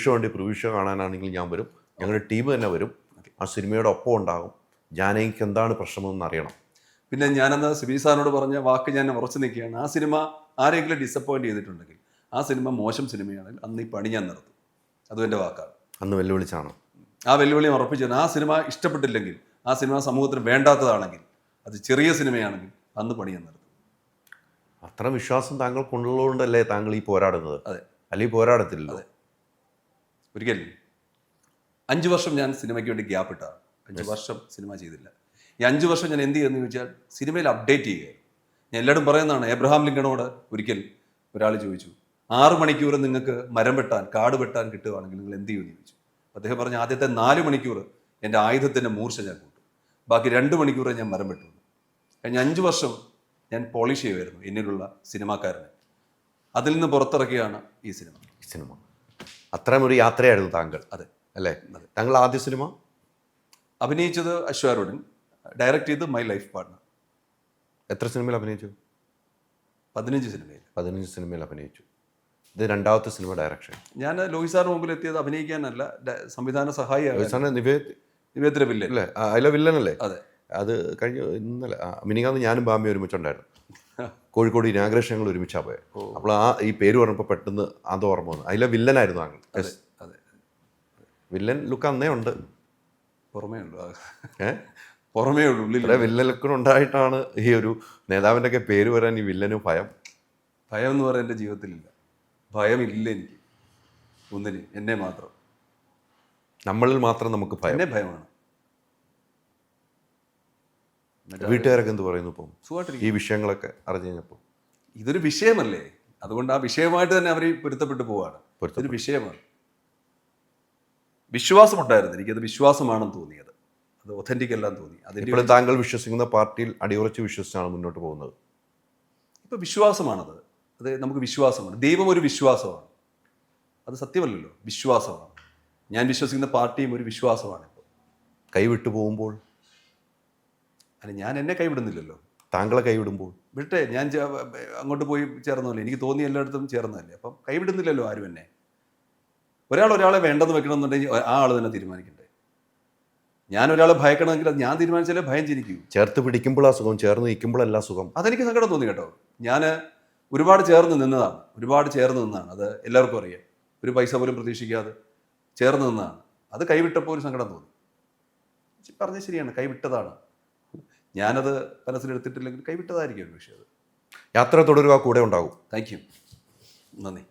ഷോ കാണാനാണെങ്കിൽ ഞാൻ വരും. ഞങ്ങളുടെ ടീം തന്നെ വരും. ആ സിനിമയുടെ ഒപ്പം ഉണ്ടാകും. ജാനകിക്ക് എന്താണ് പ്രശ്നമെന്ന് അറിയണം. പിന്നെ ഞാനന്ന് സിബി സാറിനോട് പറഞ്ഞ വാക്ക് ഞാൻ ഉറച്ചു നിൽക്കുകയാണ്. ആ സിനിമ ആരെങ്കിലും ഡിസപ്പോയിന്റ് ചെയ്തിട്ടുണ്ടെങ്കിൽ, ആ സിനിമ മോശം സിനിമയാണെങ്കിൽ അന്ന് ഈ പണി ഞാൻ നിർത്തും. അതും എൻ്റെ വാക്കാണ്. അന്ന് വെല്ലുവിളിച്ചാണ്. ആ വെല്ലുവിളി ഉറപ്പിച്ചാണ്. ആ സിനിമ ഇഷ്ടപ്പെട്ടില്ലെങ്കിൽ, ആ സിനിമ സമൂഹത്തിന് വേണ്ടാത്തതാണെങ്കിൽ, അത് ചെറിയ സിനിമയാണെങ്കിൽ അന്ന് പണി ഞാൻ നിർത്തും. അത്ര വിശ്വാസം താങ്കൾ കൊണ്ടുള്ളതുകൊണ്ടല്ലേ താങ്കൾ ഈ പോരാടുന്നത്? അതെ. അല്ലെങ്കിൽ പോരാടത്തില്ലല്ലോ. അതെ. ഒരിക്കലും 5 വർഷം ഞാൻ സിനിമയ്ക്ക് വേണ്ടി ഗ്യാപ്പ് ഇട്ടാണ്. 5 വർഷം സിനിമ ചെയ്തില്ല. ഈ 5 വർഷം ഞാൻ എന്ത് ചെയ്യുമെന്ന് ചോദിച്ചാൽ സിനിമയിൽ അപ്ഡേറ്റ് ചെയ്യുകയായിരുന്നു. ഞാൻ എല്ലാവരും പറയുന്നതാണ്. എബ്രഹാം ലിങ്കണോട് ഒരിക്കൽ ഒരാൾ ചോദിച്ചു, 6 മണിക്കൂർ നിങ്ങൾക്ക് മരം വെട്ടാൻ, കാട് വെട്ടാൻ കിട്ടുകയാണെങ്കിൽ നിങ്ങൾ എന്ത് ചെയ്യുമെന്ന് ചോദിച്ചു. അദ്ദേഹം പറഞ്ഞു, ആദ്യത്തെ 4 മണിക്കൂർ എൻ്റെ ആയുധത്തിൻ്റെ മൂർച്ച ഞാൻ കൂട്ടും, ബാക്കി 2 മണിക്കൂറേ ഞാൻ മരം വെട്ടുള്ളൂ. കഴിഞ്ഞ 5 വർഷം ഞാൻ പോളിഷ് ചെയ്യുമായിരുന്നു എന്നിലുള്ള സിനിമാക്കാരനെ. അതിൽ നിന്ന് പുറത്തിറക്കിയാണ് ഈ സിനിമ. അത്രയും ഒരു യാത്രയായിരുന്നു താങ്കൾ. അതെ അല്ലേ? താങ്കൾ ആദ്യ സിനിമ അഭിനയിച്ചത് അശ്വാരുടൻ, ഡയറക്റ്റ് ചെയ്ത് മൈ ലൈഫ് പാർട്ട്ണർ. എത്ര സിനിമയിൽ അഭിനയിച്ചു? 15 സിനിമയിൽ. 15 സിനിമയിൽ അഭിനയിച്ചു. ഇത് രണ്ടാമത്തെ സിനിമ ഡയറക്ഷൻ. ഞാൻ ലോഹി സാറിന് മുമ്പിൽ എത്തിയത് അഭിനയിക്കാനല്ല, സംവിധാന സഹായിയാണ്. നിവേദ്യ വില്ലൻ അല്ലേ? അതിലെ വില്ലനല്ലേ? അതെ. അത് ഇന്നലെ മിനിങ്ങാന്ന് ഞാനും ബാമ്പി ഒരുമിച്ചുണ്ടായിരുന്നു. കോഴിക്കോട് ഇനാഗ്രേഷൻ ഞങ്ങൾ ഒരുമിച്ചാണ് പോയത്. അപ്പോൾ ഈ പേര് പറഞ്ഞപ്പോൾ പെട്ടെന്ന് അത് ഓർമ്മ വന്നു. അതിലെ വില്ലനായിരുന്നു താങ്കൾ. അതെ. വില്ലൻ ലുക്ക് അന്നേ ഉണ്ട്. പുറമേ ഉള്ളൂ. ഇവിടെ വില്ലൻ ലുക്കിന് ഉണ്ടായിട്ടാണ് ഈ ഒരു നേതാവിൻ്റെ ഒക്കെ പേര് വരാൻ ഈ വില്ലന് ഭയം എന്ന് പറയാൻ എൻ്റെ ജീവിതത്തിലില്ല. ഭയമില്ല എനിക്ക് ഒന്നിന്, എന്നെ മാത്രം. നമ്മളിൽ മാത്രം നമുക്ക് ഭയം. എന്നെ ഭയമാണ്. വീട്ടുകാരൊക്കെ എന്ത് പറയുന്നു ഇപ്പം സുഖമായിട്ടിരിക്കും. ഈ വിഷയങ്ങളൊക്കെ അറിഞ്ഞു കഴിഞ്ഞപ്പോൾ? ഇതൊരു വിഷയമല്ലേ, അതുകൊണ്ട് ആ വിഷയമായിട്ട് തന്നെ അവർ പൊരുത്തപ്പെട്ടു പോവാണ്. ഇതൊരു വിഷയമാണ്. വിശ്വാസമുണ്ടായിരുന്നു, എനിക്കത് വിശ്വാസമാണെന്ന് തോന്നിയത്. അത് ഒതന്റിക് എല്ലാം തോന്നി. അതിപ്പോൾ താങ്കൾ വിശ്വസിക്കുന്ന പാർട്ടിയിൽ അടിയുറച്ച് വിശ്വസിച്ചാണ് മുന്നോട്ട് പോകുന്നത്. ഇപ്പം വിശ്വാസമാണത്. അത് നമുക്ക് വിശ്വാസമാണ്. ദൈവം ഒരു വിശ്വാസമാണ്, അത് സത്യമല്ലല്ലോ, വിശ്വാസമാണ്. ഞാൻ വിശ്വസിക്കുന്ന പാർട്ടിയും ഒരു വിശ്വാസമാണ്. ഇപ്പോൾ കൈവിട്ടു പോകുമ്പോൾ, അല്ല ഞാൻ എന്നെ കൈവിടുന്നില്ലല്ലോ. താങ്കളെ കൈവിടുമ്പോൾ വിട്ടെ, ഞാൻ അങ്ങോട്ട് പോയി ചേർന്നല്ലേ, എനിക്ക് തോന്നി എല്ലായിടത്തും ചേർന്നതല്ലേ. അപ്പം കൈവിടുന്നില്ലല്ലോ ആരും എന്നെ. ഒരാളെ വേണ്ടെന്ന് വെക്കണമെന്നുണ്ടെങ്കിൽ ആ ആൾ തന്നെ തീരുമാനിക്കണ്ടേ. ഞാൻ ഒരാളെ ഭയക്കണമെങ്കിൽ അത് ഞാൻ തീരുമാനിച്ചാലേ ഭയം ജനിക്കൂ. ചേർത്ത് പിടിക്കുമ്പോഴാ സുഖം, ചേർന്ന് നിൽക്കുമ്പോഴല്ല സുഖം. അതെനിക്ക് സങ്കടം തോന്നി കേട്ടോ. ഞാൻ ഒരുപാട് ചേർന്ന് നിന്നതാണ്. അത് എല്ലാവർക്കും അറിയാം. ഒരു പൈസ പോലും പ്രതീക്ഷിക്കാതെ ചേർന്ന് നിന്നതാണ്. അത് കൈവിട്ടപ്പോൾ ഒരു സങ്കടം തോന്നി. പറഞ്ഞത് ശരിയാണ്, കൈവിട്ടതാണ്. ഞാനത് മനസ്സിലെടുത്തിട്ടില്ലെങ്കിൽ കൈവിട്ടതായിരിക്കും ഒരു വിഷയം. യാത്ര തുടരുക, കൂടെ ഉണ്ടാകും. താങ്ക് യു, നന്ദി.